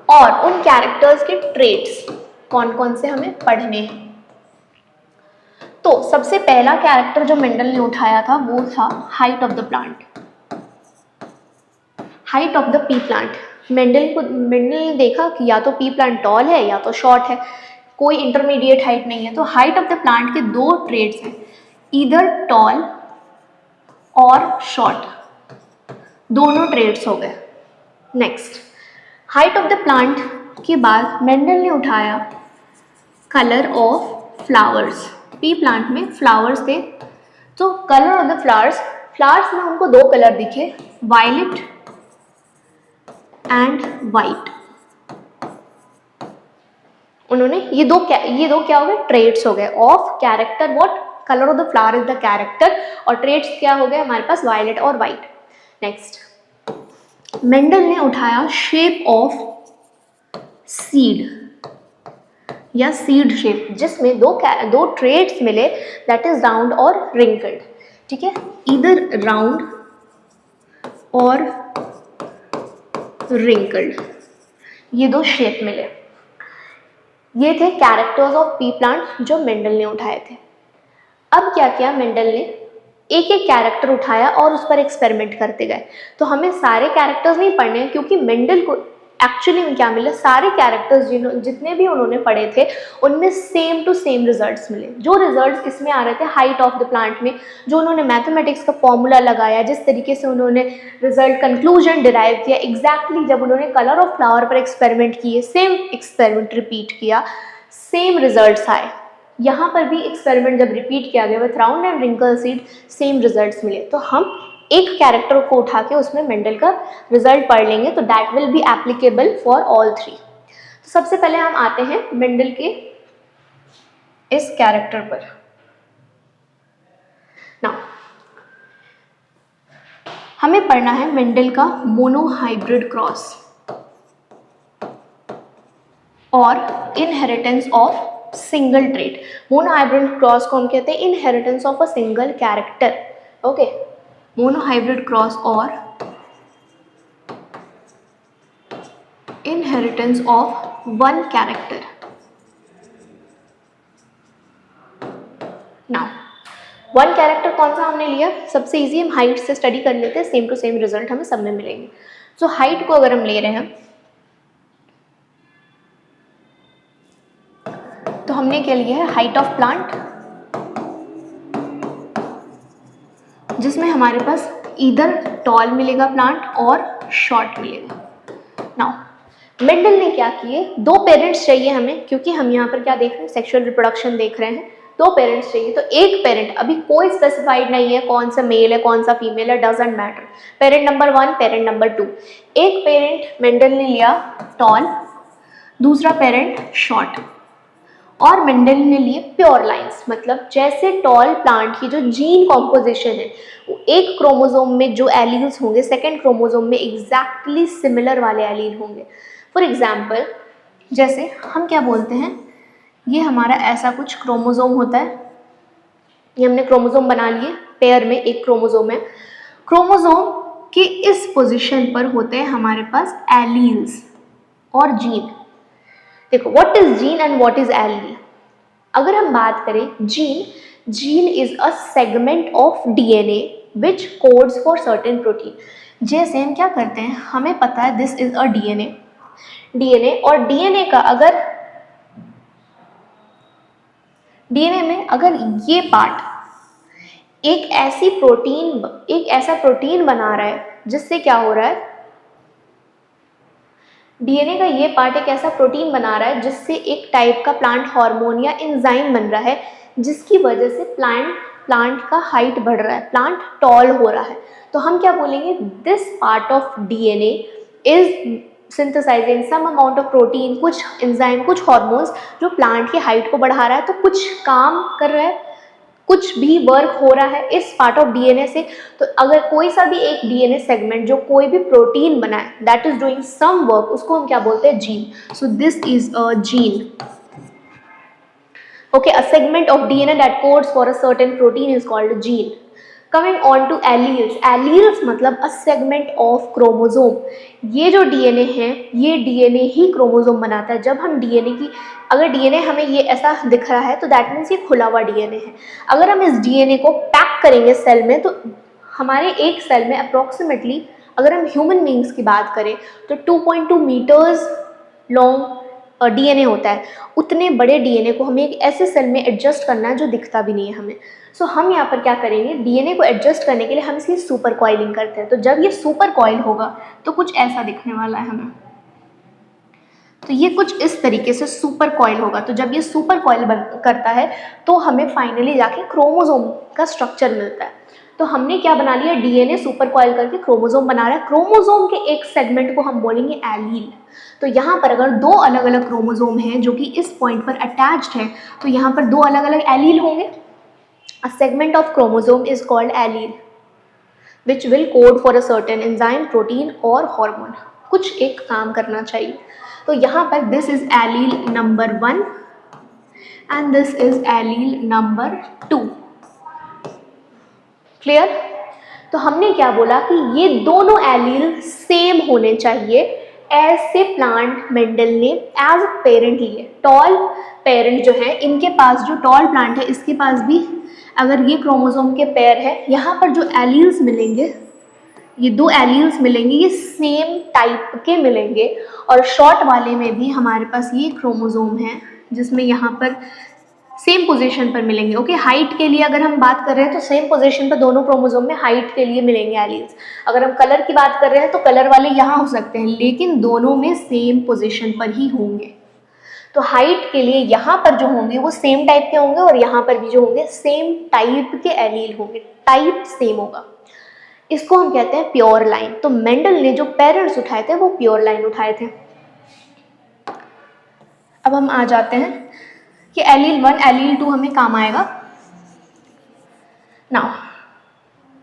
और उन कैरेक्टर्स के ट्रेट्स कौन कौन से हमें पढ़ने हैं। तो सबसे पहला कैरेक्टर जो मेंडल ने उठाया था वो था height of the plant, height of the P plant. Mendel ने देखा कि या तो पी प्लांट टॉल है या तो शॉर्ट है, कोई इंटरमीडिएट हाइट नहीं है। तो हाइट ऑफ द प्लांट के दो ट्रेट्स हैं, ईदर टॉल और शॉर्ट, दोनों ट्रेट्स हो गए। Next, height of the plant के बाद मेंडल ने उठाया colour of flowers. P plant में फ्लावर्स थे, तो कलर ऑफ द फ्लावर्स में उनको दो कलर दिखे, वायलेट एंड वाइट। उन्होंने ये दो क्या हो गए, ट्रेट्स हो गए of character. What, colour of the flower is the character और ट्रेट्स क्या हो गए हमारे पास, वायलेट और वाइट। नेक्स्ट, मेंडल ने उठाया शेप ऑफ सीड या सीड शेप, जिसमें दो ट्रेट्स मिले, दैट इज राउंड और रिंकल्ड। ठीक है, इधर राउंड और रिंकल्ड, ये दो शेप मिले। ये थे कैरेक्टर्स ऑफ पी प्लांट जो मेंडल ने उठाए थे। अब क्या किया मेंडल ने, एक एक कैरेक्टर उठाया और उस पर एक्सपेरिमेंट करते गए। तो हमें सारे कैरेक्टर्स नहीं पढ़ने हैं, क्योंकि मेंडल को एक्चुअली में क्या मिला, सारे कैरेक्टर्स जितने भी उन्होंने पढ़े थे उनमें सेम टू सेम रिजल्ट्स मिले। जो रिजल्ट्स किसमें आ रहे थे, हाइट ऑफ द प्लांट में, जो उन्होंने मैथमेटिक्स का फॉर्मूला लगाया, जिस तरीके से उन्होंने रिजल्ट कंक्लूजन डिराइव किया, एग्जैक्टली जब उन्होंने कलर ऑफ फ्लावर पर एक्सपेरिमेंट किए, सेम एक्सपेरिमेंट रिपीट किया, सेम रिजल्ट्स आए। यहाँ पर भी एक्सपेरिमेंट जब रिपीट किया गया with round and wrinkle seed, same results मिले। तो हम एक कैरेक्टर को उठा के उसमें मेंडल का रिजल्ट पढ़ लेंगे, तो that will be applicable for all three. तो सबसे पहले हम आते हैं मेंडल के इस कैरेक्टर पर। नाउ हमें पढ़ना है मेंडल का मोनोहाइब्रिड क्रॉस और inheritance of single trait. Monohybrid cross को हम कहते हैं inheritance of a single character. Okay, monohybrid cross और inheritance of one character. Now one character कौन सा हमने लिया, सबसे इजी, हम हाइट से स्टडी कर लेते हैं, सेम टू सेम रिजल्ट हमें सब में मिलेंगे। सो हाइट को अगर हम ले रहे हैं तो हमने क्या लिया है, हाइट ऑफ प्लांट, जिसमें हमारे पास इधर टॉल मिलेगा प्लांट और शॉर्ट मिलेगा। नाउ मेंडल ने क्या किए, दो पेरेंट्स चाहिए हमें, क्योंकि हम यहाँ पर क्या देख रहे हैं, सेक्सुअल रिप्रोडक्शन देख रहे हैं। दो पेरेंट्स चाहिए, तो एक पेरेंट, अभी कोई स्पेसिफाइड नहीं है कौन सा मेल है कौन सा फीमेल है, doesn't matter, parent number 1 parent number 2। एक पेरेंट मेंडल ने लिया टॉल, दूसरा पेरेंट शॉर्ट, और मेंडल ने लिए प्योर लाइंस, मतलब जैसे टॉल प्लांट की जो जीन कॉम्पोजिशन है वो एक क्रोमोसोम में जो एलील्स होंगे सेकेंड क्रोमोसोम में एग्जैक्टली सिमिलर वाले एलील होंगे। फॉर एग्जाम्पल जैसे हम क्या बोलते हैं, ये हमारा ऐसा कुछ क्रोमोसोम होता है, ये हमने क्रोमोसोम बना लिए, पेयर में एक क्रोमोसोम है, क्रोमोसोम के इस पोजीशन पर होते हैं हमारे पास एलील्स और जीन। देखो what is gene and what is allele. अगर हम बात करें gene is a segment of DNA which codes for certain protein. जैसे हम क्या करते हैं, हमें पता है दिस इज अ डीएनए और डीएनए का अगर डीएनए में अगर ये पार्ट एक ऐसा प्रोटीन बना रहा है जिससे क्या हो रहा है, डीएनए का ये पार्ट एक ऐसा प्रोटीन बना रहा है जिससे एक टाइप का प्लांट हार्मोन या एंजाइम बन रहा है जिसकी वजह से प्लांट का हाइट बढ़ रहा है, प्लांट टॉल हो रहा है, तो हम क्या बोलेंगे, this part of DNA is synthesising some amount of protein, कुछ एंजाइम, कुछ हार्मोन्स जो प्लांट की हाइट को बढ़ा रहा है, तो कुछ काम कर रहा है, कुछ भी वर्क हो रहा है इस पार्ट ऑफ डीएनए से। तो अगर कोई सा भी एक डीएनए सेगमेंट जो कोई भी प्रोटीन बनाए that is doing some work, उसको हम क्या बोलते हैं, gene. So this is a gene. Okay, a segment of DNA that codes for a certain protein is called a gene. Coming on to alleles. Alleles मतलब a segment of chromosome. ये जो DNA है ये DNA ही chromosome बनाता है। जब हम DNA की, अगर DNA हमें ये ऐसा दिख रहा है तो दैट मीन्स ये खुला हुआ DNA है। अगर हम इस DNA को पैक करेंगे सेल में तो हमारे एक सेल में अप्रोक्सीमेटली, अगर हम ह्यूमन बींग्स की बात करें तो 2.2 मीटर्स लॉन्ग डीएनए होता है। उतने बड़े डीएनए को हमें एक ऐसे सेल में एडजस्ट करना है जो दिखता भी नहीं है हमें। सो हम यहाँ पर क्या करेंगे, डीएनए को एडजस्ट करने के लिए हम इसकी सुपर कॉइलिंग करते हैं। तो जब ये सुपर कॉइल होगा तो कुछ ऐसा दिखने वाला है हमें, तो ये कुछ इस तरीके से सुपर कॉइल होगा। तो जब ये सुपर कॉइल करता है तो हमें फाइनली जाके क्रोमोसोम का स्ट्रक्चर मिलता है। तो हमने क्या बना लिया, डीएनए सुपर कॉइल करके क्रोमोसोम बना रहा है। क्रोमोसोम के एक सेगमेंट को हम बोलेंगे एलील। तो यहाँ पर अगर दो अलग अलग क्रोमोसोम हैं जो कि इस पॉइंट पर अटैच्ड है तो यहाँ पर दो अलग अलग एलील होंगे। A segment of chromosome is called allele which will code for a certain enzyme, protein और हार्मोन, कुछ एक काम करना चाहिए। तो यहाँ पर this is allele number 1 and this is allele number 2। Clear? तो हमने क्या बोला कि ये दोनों एलील सेम होने चाहिए। ऐसे प्लांट मेंडल ने एज पेरेंट लिए। टॉल पेरेंट जो है, इनके पास जो टॉल प्लांट है इसके पास भी अगर ये क्रोमोसोम के पेयर है, यहाँ पर जो एलील्स मिलेंगे, ये दो एलील्स मिलेंगे, ये सेम टाइप के मिलेंगे। और शॉर्ट वाले में भी हमारे पास ये क्रोमोसोम है जिसमें यहाँ पर सेम पोजीशन पर मिलेंगे। ओके, हाइट के लिए अगर हम बात कर रहे हैं तो सेम पोजीशन पर दोनों क्रोमोसोम में हाइट के लिए मिलेंगे एलील्स। अगर हम कलर की बात कर रहे हैं तो कलर वाले यहाँ हो सकते हैं, लेकिन दोनों में सेम पोजीशन पर ही होंगे। तो हाइट के लिए यहाँ पर जो होंगे वो सेम टाइप के होंगे और यहाँ पर भी जो होंगे सेम टाइप के एलील होंगे, टाइप सेम होगा। इसको हम कहते हैं प्योर लाइन। तो मेंडल ने जो पेरेंट्स उठाए थे वो प्योर लाइन उठाए थे। अब हम आ जाते हैं कि एलील 1 एलील 2 हमें काम आएगा। नाउ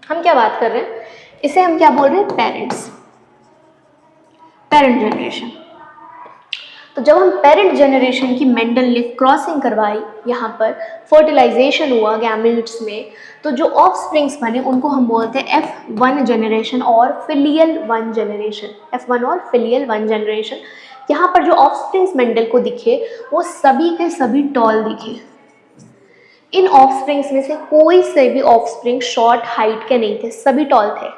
हम क्या बात कर रहे हैं, इसे हम क्या बोल रहे हैं, पेरेंट जनरेशन। तो जब हम पेरेंट जनरेशन की मेंडल ने क्रॉसिंग करवाई, यहाँ पर फर्टिलाइजेशन हुआ गैमेट्स में, तो जो ऑफ स्प्रिंग्स बने उनको हम बोलते हैं F1 जनरेशन और फिलियल 1 जनरेशन। F1 और फिलियल 1 जनरेशन। यहाँ पर जो ऑफ स्प्रिंग्स मेंडल को दिखे वो सभी के सभी टॉल दिखे। इन ऑफ स्प्रिंग्स में से कोई से भी ऑफ स्प्रिंग शॉर्ट हाइट के नहीं थे, सभी टॉल थे।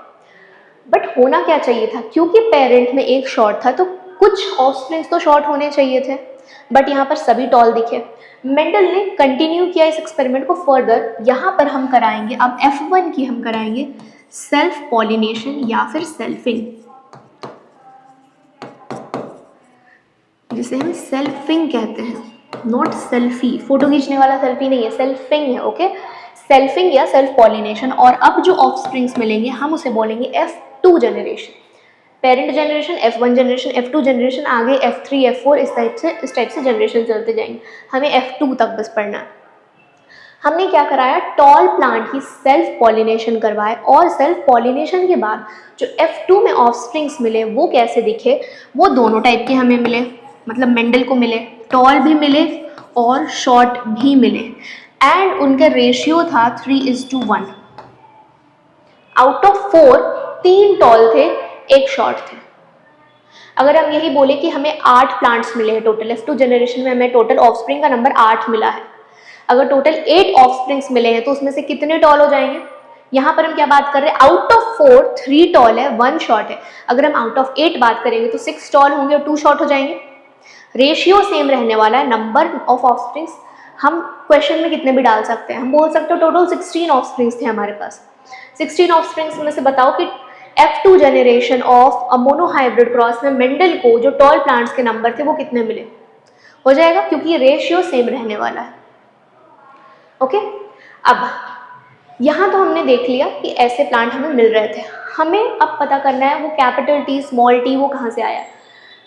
बट होना क्या चाहिए था, क्योंकि पेरेंट में एक शॉर्ट था तो कुछ ऑफस्प्रिंग्स तो शॉर्ट होने चाहिए थे, बट यहाँ पर सभी टॉल दिखे। मेंडल ने कंटिन्यू किया इस एक्सपेरिमेंट को फर्दर। यहाँ पर हम कराएंगे अब F1 की हम कराएंगे सेल्फ पॉलिनेशन या फिर सेल्फिंग, जिसे हम सेल्फिंग कहते हैं। नॉट सेल्फी, फोटो खींचने वाला सेल्फी नहीं है, सेल्फिंग है, ओके, सेल्फिंग या सेल्फ पॉलिनेशन। और अब जो ऑफस्प्रिंग्स मिलेंगे हम उसे बोलेंगे F2 generation. Parent generation, F1 generation, F2 generation, आगे F3 F4 इस टाइप से जनरेशन चलते जाएंगे। हमें F2 तक बस पढ़ना है। हमने क्या कराया, टॉल प्लांट की सेल्फ पॉलिनेशन करवाए, और सेल्फ पॉलिनेशन के बाद जो F2 में ऑफस्प्रिंग्स मिले वो कैसे दिखे, वो दोनों टाइप के हमें मिले, मतलब मेंडल को मिले, टॉल भी मिले और शॉर्ट भी मिले, एंड उनका रेशियो था 3:1। आउट ऑफ 4 3 टॉल थे, 1 शॉर्ट थे। अगर हम यही बोले कि हमें 8 प्लांट्स मिले हैं टोटल, F2 जनरेशन में हमें टोटल ऑफस्प्रिंग का नंबर 8 मिला है, अगर टोटल 8 ऑफस्प्रिंग्स मिले हैं तो उसमें से कितने टॉल हो जाएंगे। यहाँ पर हम क्या बात कर रहे हैं, आउट ऑफ 4 3 टॉल है, 1 शॉर्ट है। अगर हम आउट ऑफ 8 बात करेंगे तो 6 टॉल होंगे और 2 शॉर्ट हो जाएंगे। रेशियो सेम रहने वाला है, नंबर ऑफ ऑफस्प्रिंग्स हम क्वेश्चन में कितने भी डाल सकते हैं। हम बोल सकते हो टोटल 16 ऑफस्प्रिंग्स थे हमारे पास। 16 ऑफस्प्रिंग्स में से बताओ कि F2 generation of a monohybrid cross में मेंडल को जो टॉल प्लांट्स के नंबर थे वो कितने मिले। हो जाएगा क्योंकि रेशियो सेम रहने वाला है, ओके। अब यहाँ तो हमने देख लिया कि ऐसे प्लांट हमें मिल रहे थे, हमें अब पता करना है वो कैपिटल T स्मॉल t वो कहाँ से आया।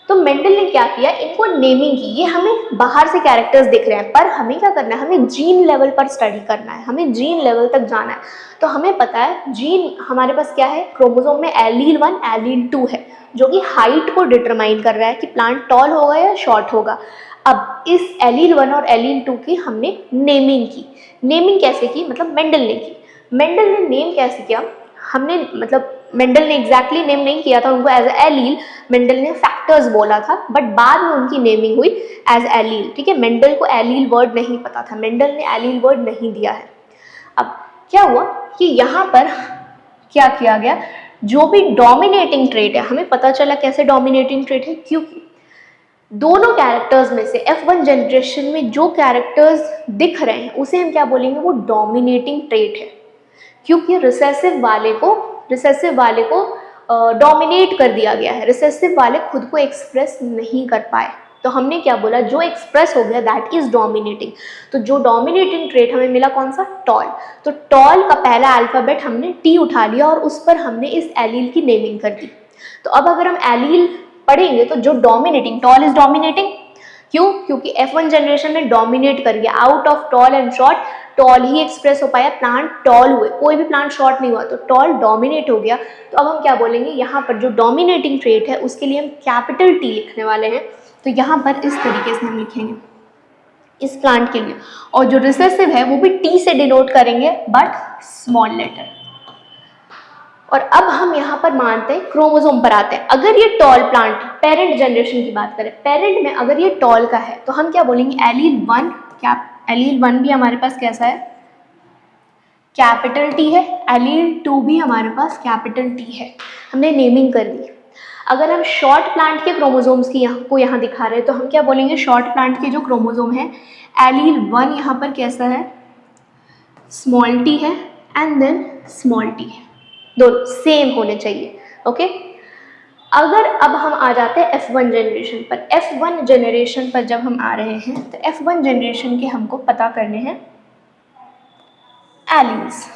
तो मेंडल ने क्या किया, इनको नेमिंग की। ये हमें बाहर से कैरेक्टर्स दिख रहे हैं, पर हमें क्या करना है, हमें जीन लेवल पर स्टडी करना है, हमें जीन लेवल तक जाना है। तो हमें पता है जीन हमारे पास क्या है, क्रोमोसोम में एलील 1 एलील 2 है, जो कि हाइट को डिटरमाइन कर रहा है कि प्लांट टॉल होगा या शॉर्ट होगा। अब इस एलील 1 और एलील 2 की हमने नेमिंग की। नेमिंग कैसे की, मतलब मेंडल ने की। मेंडल ने नेम कैसे किया, हमने मतलब मेंडल ने एग्जैक्टली नेम नहीं किया था उनको एज एलील, मेंडल ने फैक्टर्स बोला था, बट बाद में उनकी नेमिंग हुई एज एलील, ठीक है। मेंडल को एलील वर्ड नहीं पता था, मेंडल ने एलील वर्ड नहीं दिया है। अब क्या हुआ कि यहाँ पर क्या किया गया, जो भी डोमिनेटिंग ट्रेट है, हमें पता चला कैसे डोमिनेटिंग ट्रेट है, क्योंकि दोनों कैरेक्टर्स में से F1 जनरेशन में जो कैरेक्टर्स दिख रहे हैं उसे हम क्या बोलेंगे, वो डोमिनेटिंग ट्रेट है, क्योंकि रिसेसिव वाले को डोमिनेट कर दिया गया है, रिसेसिव वाले खुद को एक्सप्रेस नहीं कर पाए। तो हमने क्या बोला, जो एक्सप्रेस हो गया दैट इज डोमिनेटिंग। तो जो डोमिनेटिंग ट्रेट हमें मिला कौन सा, टॉल। तो टॉल का पहला अल्फाबेट हमने T उठा लिया और उस पर हमने इस एलील की नेमिंग कर दी। तो अब अगर हम एलील पढ़ेंगे तो जो डोमिनेटिंग, टॉल इज डोमिनेटिंग, क्यों, क्योंकि F1 जनरेशन में डोमिनेट कर गया। Out of tall and short toll he express हो पाया, प्लांट टॉल हुए, कोई भी प्लांट शॉर्ट नहीं हुआ, तो टॉल डोमिनेट हो गया। तो अब हम क्या बोलेंगे, यहाँ पर जो डोमिनेटिंग ट्रेट है उसके लिए हम कैपिटल T लिखने वाले हैं। तो यहाँ पर इस तरीके से हम लिखेंगे इस प्लांट के लिए, और जो रिसेसिव है वो भी T से डिनोट करेंगे बट स्मॉल लेटर। और अब हम यहाँ पर मानते हैं क्रोमोसोम पर आते हैं। अगर ये टॉल प्लांट, पेरेंट जनरेशन की बात करें, पेरेंट में अगर ये टॉल का है तो हम क्या बोलेंगे, एलील 1, क्या एलील 1 भी हमारे पास कैसा है, कैपिटल T है, एलील 2 भी हमारे पास कैपिटल T है, हमने नेमिंग कर दी। अगर हम शॉर्ट प्लांट के क्रोमोसोम्स की यहाँ दिखा रहे हैं तो हम क्या बोलेंगे, शॉर्ट प्लांट के जो क्रोमोसोम है, एलील 1 यहाँ पर कैसा है, स्मॉल t है, एंड देन स्मॉल t है, दोनों सेम होने चाहिए, ओके। अगर अब हम आ जाते हैं F1 जनरेशन पर, F1 जनरेशन पर जब हम आ रहे हैं तो F1 जनरेशन के हमको पता करने हैं एलील्स।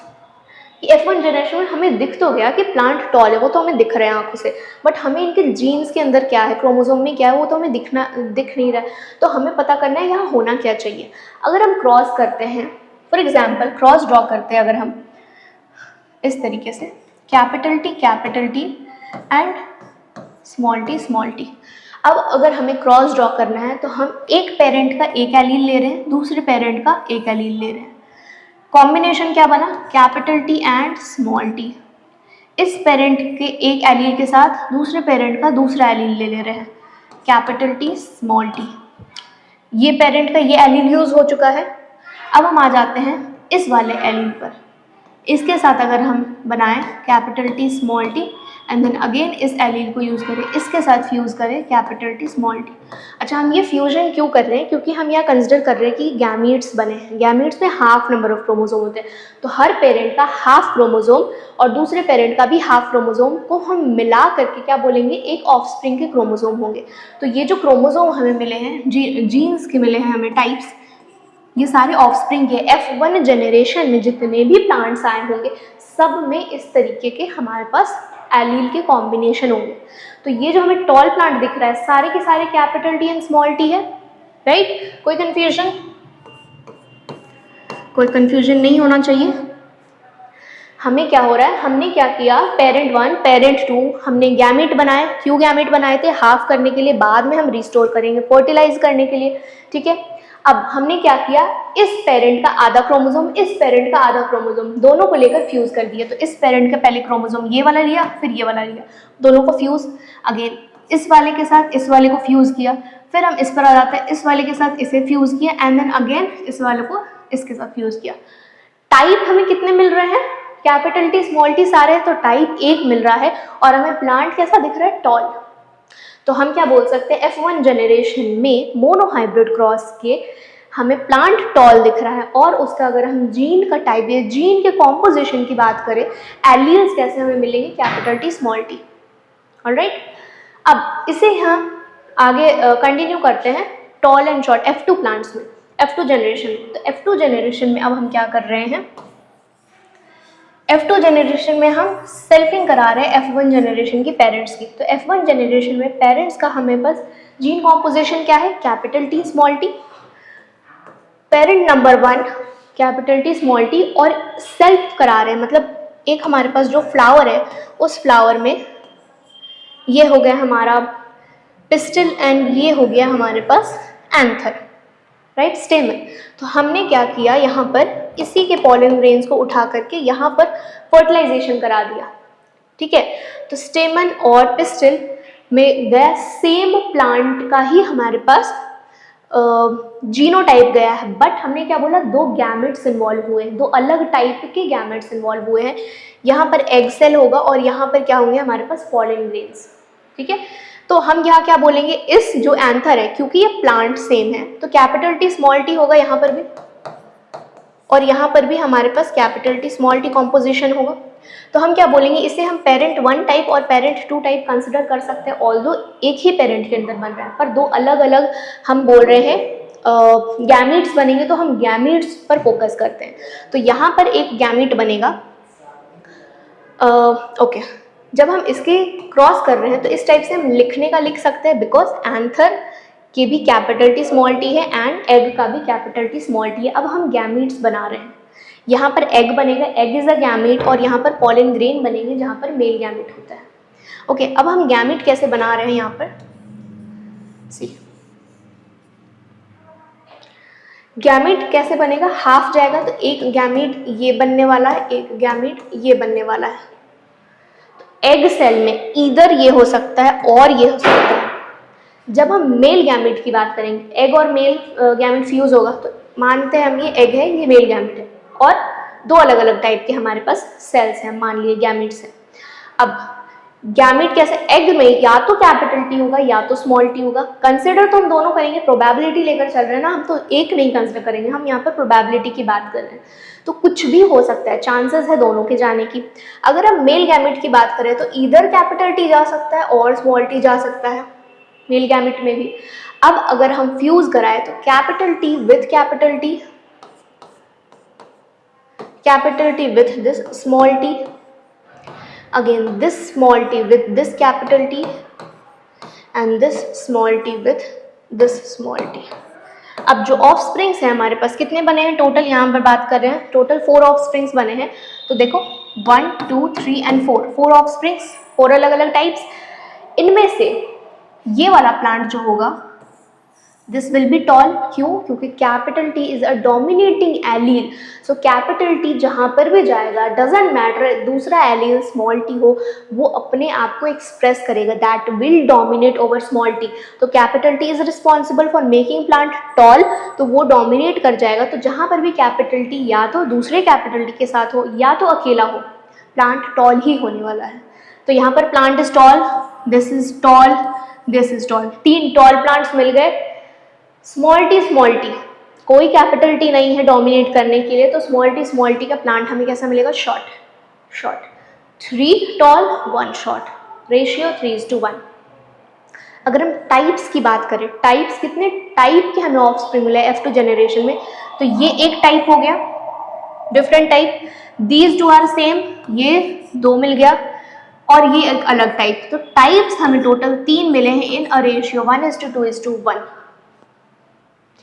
F1 जनरेशन में हमें दिख तो गया कि प्लांट टॉल है, वो तो हमें दिख रहे हैं आंखों से, बट हमें इनके जीन्स के अंदर क्या है, क्रोमोसोम में क्या है, वो तो हमें दिख नहीं रहा है। तो हमें पता करना है यहाँ होना क्या चाहिए। अगर हम क्रॉस करते हैं, फॉर एग्जाम्पल क्रॉस ड्रॉ करते हैं अगर हम इस तरीके से, capital T and small t। अब अगर हमें क्रॉस ड्रॉ करना है तो हम एक पेरेंट का एक एलील ले रहे हैं, दूसरे पेरेंट का एक एलील ले रहे हैं। कॉम्बिनेशन क्या बना, capital T and small t। इस पेरेंट के एक एलील के साथ दूसरे पेरेंट का दूसरा एलील ले रहे हैं, कैपिटल T स्मॉल t। ये पेरेंट का ये एलील यूज हो चुका है। अब हम आ जाते हैं इस वाले एलील पर। इसके साथ अगर हम बनाएं capital T small T and then again इस एलील को यूज़ करें, इसके साथ फ्यूज़ करें कैपिटल टी स्मॉल टी। अच्छा, हम ये फ्यूजन क्यों कर रहे हैं? क्योंकि हम यहाँ कंसिडर कर रहे हैं कि गैमीट्स बने हैं। गैमीट्स में हाफ नंबर ऑफ क्रोमोसोम होते हैं, तो हर पेरेंट का हाफ क्रोमोसोम और दूसरे पेरेंट का भी हाफ क्रोमोसोम को हम मिला करके क्या बोलेंगे, एक ऑफस्प्रिंग के क्रोमोसोम होंगे। तो ये जो क्रोमोसोम हमें मिले हैं, जीन्स के मिले हैं हमें टाइप्स, ये सारे ऑफस्प्रिंग के F1 जनरेशन में जितने भी प्लांट्स आए होंगे सब में इस तरीके के हमारे पास एलील के कॉम्बिनेशन होंगे। तो ये जो हमें टॉल प्लांट दिख रहा है सारे के सारे capital T and small T है, राइट? कोई कंफ्यूजन? कोई कंफ्यूजन नहीं होना चाहिए। हमें क्या हो रहा है, हमने क्या किया, पेरेंट 1 पेरेंट 2 हमने गैमेट बनाए। क्यों गैमेट बनाए थे? हाफ करने के लिए, बाद में हम रिस्टोर करेंगे फर्टिलाइज करने के लिए, ठीक है। अब हमने क्या किया, इस पेरेंट का आधा क्रोमोसोम, इस पेरेंट का आधा क्रोमोसोम, दोनों को लेकर फ्यूज कर दिया। तो इस पेरेंट का पहले क्रोमोसोम ये वाला लिया, फिर ये वाला लिया, दोनों को फ्यूज, अगेन इस वाले के साथ इस वाले को फ्यूज किया, फिर हम इस पर आ जाते हैं, इस वाले के साथ इसे फ्यूज किया एंड देन अगेन इस वाले को इसके साथ फ्यूज किया। टाइप हमें कितने मिल रहे हैं? कैपिटल टी स्मॉल टी सारे हैं, तो टाइप 1 मिल रहा है और हमें प्लांट कैसा दिख रहा है, टॉल। तो हम क्या बोल सकते हैं, F1 जनरेशन में मोनोहाइब्रिड क्रॉस के हमें प्लांट टॉल दिख रहा है। और उसका अगर हम जीन का टाइप या जीन के कॉम्पोजिशन की बात करें, एलील्स कैसे हमें मिलेंगे, capital T small T. Alright, अब इसे हम आगे कंटिन्यू करते हैं toll and short F2 plants में, F2 जनरेशन में। तो F2 जनरेशन में अब हम क्या कर रहे हैं, F2 जनरेशन में हम सेल्फिंग करा रहे हैं F1 जनरेशन की पेरेंट्स की। तो F1 जनरेशन में पेरेंट्स का हमें बस जीन कॉम्पोजिशन क्या है, capital T small T, parent number 1 capital T small T, और सेल्फ करा रहे हैं, मतलब एक हमारे पास जो फ्लावर है उस फ्लावर में ये हो गया हमारा पिस्टिल एंड ये हो गया हमारे पास एंथर, राइट, स्टेमन। तो हमने क्या किया, यहाँ पर इसी के पॉलन ग्रेन्स को उठा करके यहाँ पर फर्टिलाइजेशन करा दिया, ठीक है। तो स्टेमन और पिस्टिल में गया सेम प्लांट का ही हमारे पास जीनोटाइप गया है, बट हमने क्या बोला, दो गैमेट्स इन्वॉल्व हुए हैं, दो अलग टाइप के गैमेट्स इन्वॉल्व हुए हैं। यहाँ पर एग सेल होगा और यहाँ पर क्या होंगे हमारे पास पॉलन ग्रेन्स, ठीक है। तो हम यहाँ क्या बोलेंगे, इस जो एंथर है, क्योंकि ये प्लांट सेम है तो कैपिटल टी स्मॉल टी होगा यहाँ पर भी, और यहाँ पर भी हमारे पास capital T small T composition होगा। तो हम क्या बोलेंगे, इसे हम पेरेंट 1 टाइप और पेरेंट 2 टाइप कंसिडर कर सकते हैं, ऑल्दो एक ही पेरेंट के अंदर बन रहा है, पर दो अलग अलग हम बोल रहे हैं गैमीट्स बनेंगे, तो हम गैमीट्स पर फोकस करते हैं। तो यहाँ पर एक गैमीट बनेगा, ओके। जब हम इसके क्रॉस कर रहे हैं तो इस टाइप से हम लिखने का लिख सकते हैं, बिकॉज एंथर के भी कैपिटल टी स्मॉल टी है एंड एग का भी कैपिटल टी स्मॉल टी है। अब हम गैमीट्स बना रहे हैं, यहाँ पर एग बनेगा, एग इज अ गैमीट, और यहाँ पर पॉलन ग्रेन बनेंगे जहाँ पर मेल गैमीट होता है। ओके, अब हम गैमीट कैसे बना रहे हैं, यहाँ पर सी गैमीट कैसे बनेगा, हाफ जाएगा तो एक गैमीट ये बनने वाला है, एक गैमीट ये बनने वाला है। तो एग सेल में ईदर ये हो सकता है और ये हो सकता है। जब हम मेल गैमीट की बात करेंगे, एग और मेल गैमीट फ्यूज होगा, तो मानते हैं हम ये एग है, ये मेल गैमीट है, और दो अलग अलग टाइप के हमारे पास सेल्स हैं, मान लिए गैमीट्स हैं। अब गैमीट कैसे, एग में या तो कैपिटल टी होगा या तो स्मॉल टी होगा। कंसिडर तो हम दोनों करेंगे, प्रोबेबिलिटी लेकर चल रहे हैं ना, हम तो एक नहीं कंसिडर करेंगे, हम यहाँ पर प्रोबेबिलिटी की बात कर रहे हैं। तो कुछ भी हो सकता है, चांसेस है दोनों के जाने की। अगर हम मेल गैमीट की बात करें तो इधर कैपिटल टी जा सकता है और स्मॉल टी जा सकता है, मेल गैमेट में भी। अब अगर हम फ्यूज कराए तो capital T with capital T, capital T with this small T, again this small T with this capital T and this small T with this small T. अब जो ऑफ स्प्रिंग्स हैं हमारे पास कितने बने हैं टोटल, यहाँ पर बात कर रहे हैं, टोटल 4 ऑफ स्प्रिंग्स बने हैं। तो देखो 1 2 3 एंड 4 ऑफ स्प्रिंग्स, 4 अलग अलग टाइप्स। इनमें से ये वाला प्लांट जो होगा दिस विल बी टॉल, क्यों? क्योंकि capital T is a dominating allele, so capital T जहाँ पर भी जाएगा, डजेंट मैटर दूसरा एलील स्मॉल टी हो, वो अपने आप को एक्सप्रेस करेगा, that will dominate over small T. तो capital T is responsible for making plant tall, तो वो डोमिनेट कर जाएगा। तो जहाँ पर भी कैपिटल टी या तो दूसरे कैपिटल टी के साथ हो या तो अकेला हो, प्लांट टॉल ही होने वाला है। तो यहाँ पर plant is tall, this is tall, this is tall, 3 tall plants मिल गए। स्मॉल टी कोई कैपिटल टी नहीं है डोमिनेट करने के लिए, तो स्मॉल टी का प्लांट हमें कैसा मिलेगा? शॉर्ट। 3 tall 1 short, ratio 3:1। अगर हम टाइप्स की बात करें, टाइप्स कितने टाइप के हमें ऑफस्प्रिंग मिले F2 जनरेशन में, तो ये एक टाइप हो गया, different type, these 2 are same, ये 2 मिल गया, और ये एक अलग टाइप। तो टाइप्स हमें टोटल 3 मिले हैं इन अ रेशियो 1:2:1,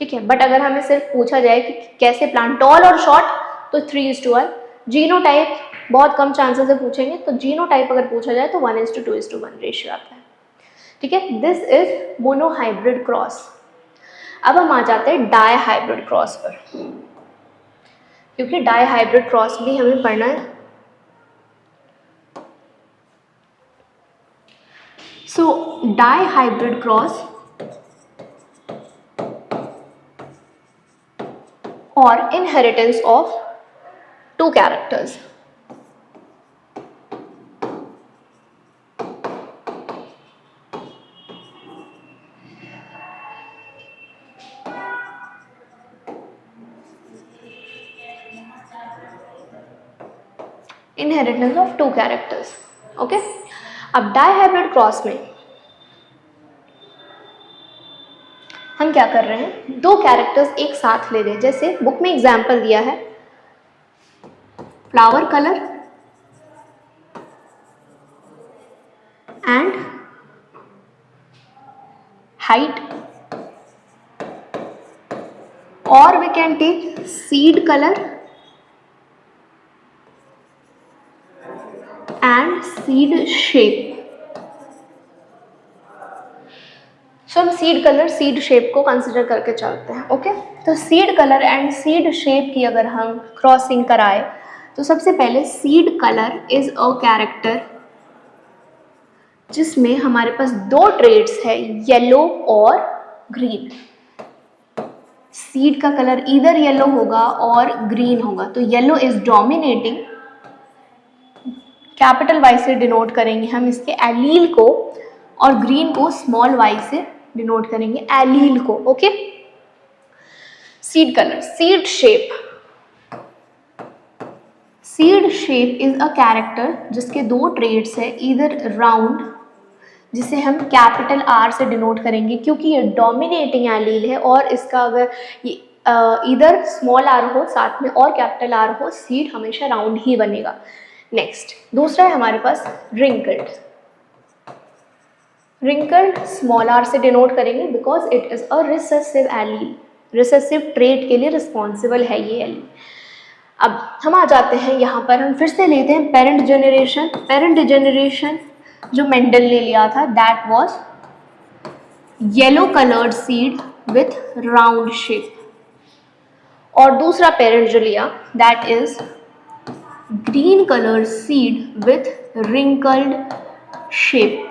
ठीक है। बट अगर हमें सिर्फ पूछा जाए कि कैसे प्लांट टॉल और शॉर्ट, तो 3:1। जीनोटाइप बहुत कम चांसेस से पूछेंगे, तो जीनोटाइप अगर पूछा जाए तो 1:2:1 रेशियो आता है, ठीक है। This is monohybrid cross. अब हम आ जाते हैं डाई हाइब्रिड क्रॉस पर, क्योंकि डाई हाइब्रिड क्रॉस भी हमें पढ़ना है। So dihybrid cross or inheritance of 2 characters. Inheritance of 2 characters. Okay. अब डाईहाइब्रिड क्रॉस में हम क्या कर रहे हैं, 2 कैरेक्टर्स एक साथ ले रहे हैं। जैसे बुक में एग्जाम्पल दिया है, फ्लावर कलर एंड हाइट, और we can take seed colour and seed shape. So हम सीड कलर सीड शेप को कंसिडर करके चलते हैं, ओके। तो seed colour and seed shape की अगर हम क्रॉसिंग कराए, तो सबसे पहले seed colour is a character जिसमें हमारे पास 2 ट्रेड्स है, येलो और ग्रीन। सीड का कलर इधर येलो होगा और ग्रीन होगा, तो yellow is dominating, capital Y से डिनोट करेंगे हम इसके एलील को, और ग्रीन को स्मॉल वाई से डिनोट करेंगे एलील को, okay. Seed colour, seed shape, seed shape is a character जिसके 2 ट्रेड्स है, इधर राउंड जिसे हम कैपिटल R से डिनोट करेंगे क्योंकि ये डोमिनेटिंग एलील है, और इसका अगर ये इधर स्मॉल r हो साथ में और कैपिटल R हो, सीड हमेशा राउंड ही बनेगा। नेक्स्ट दूसरा है हमारे पास रिंकल्ड, रिंकल्ड स्मॉल r से डिनोट करेंगे because it is a recessive allele, recessive trait के लिए रिस्पॉन्सिबल है ये एलील। अब हम आ जाते हैं यहाँ पर, हम फिर से लेते हैं पेरेंट जनरेशन। पेरेंट जनरेशन जो मेंडल ने लिया था, that was yellow coloured seed with round shape, और दूसरा पेरेंट जो लिया that is green coloured seed with wrinkled shape,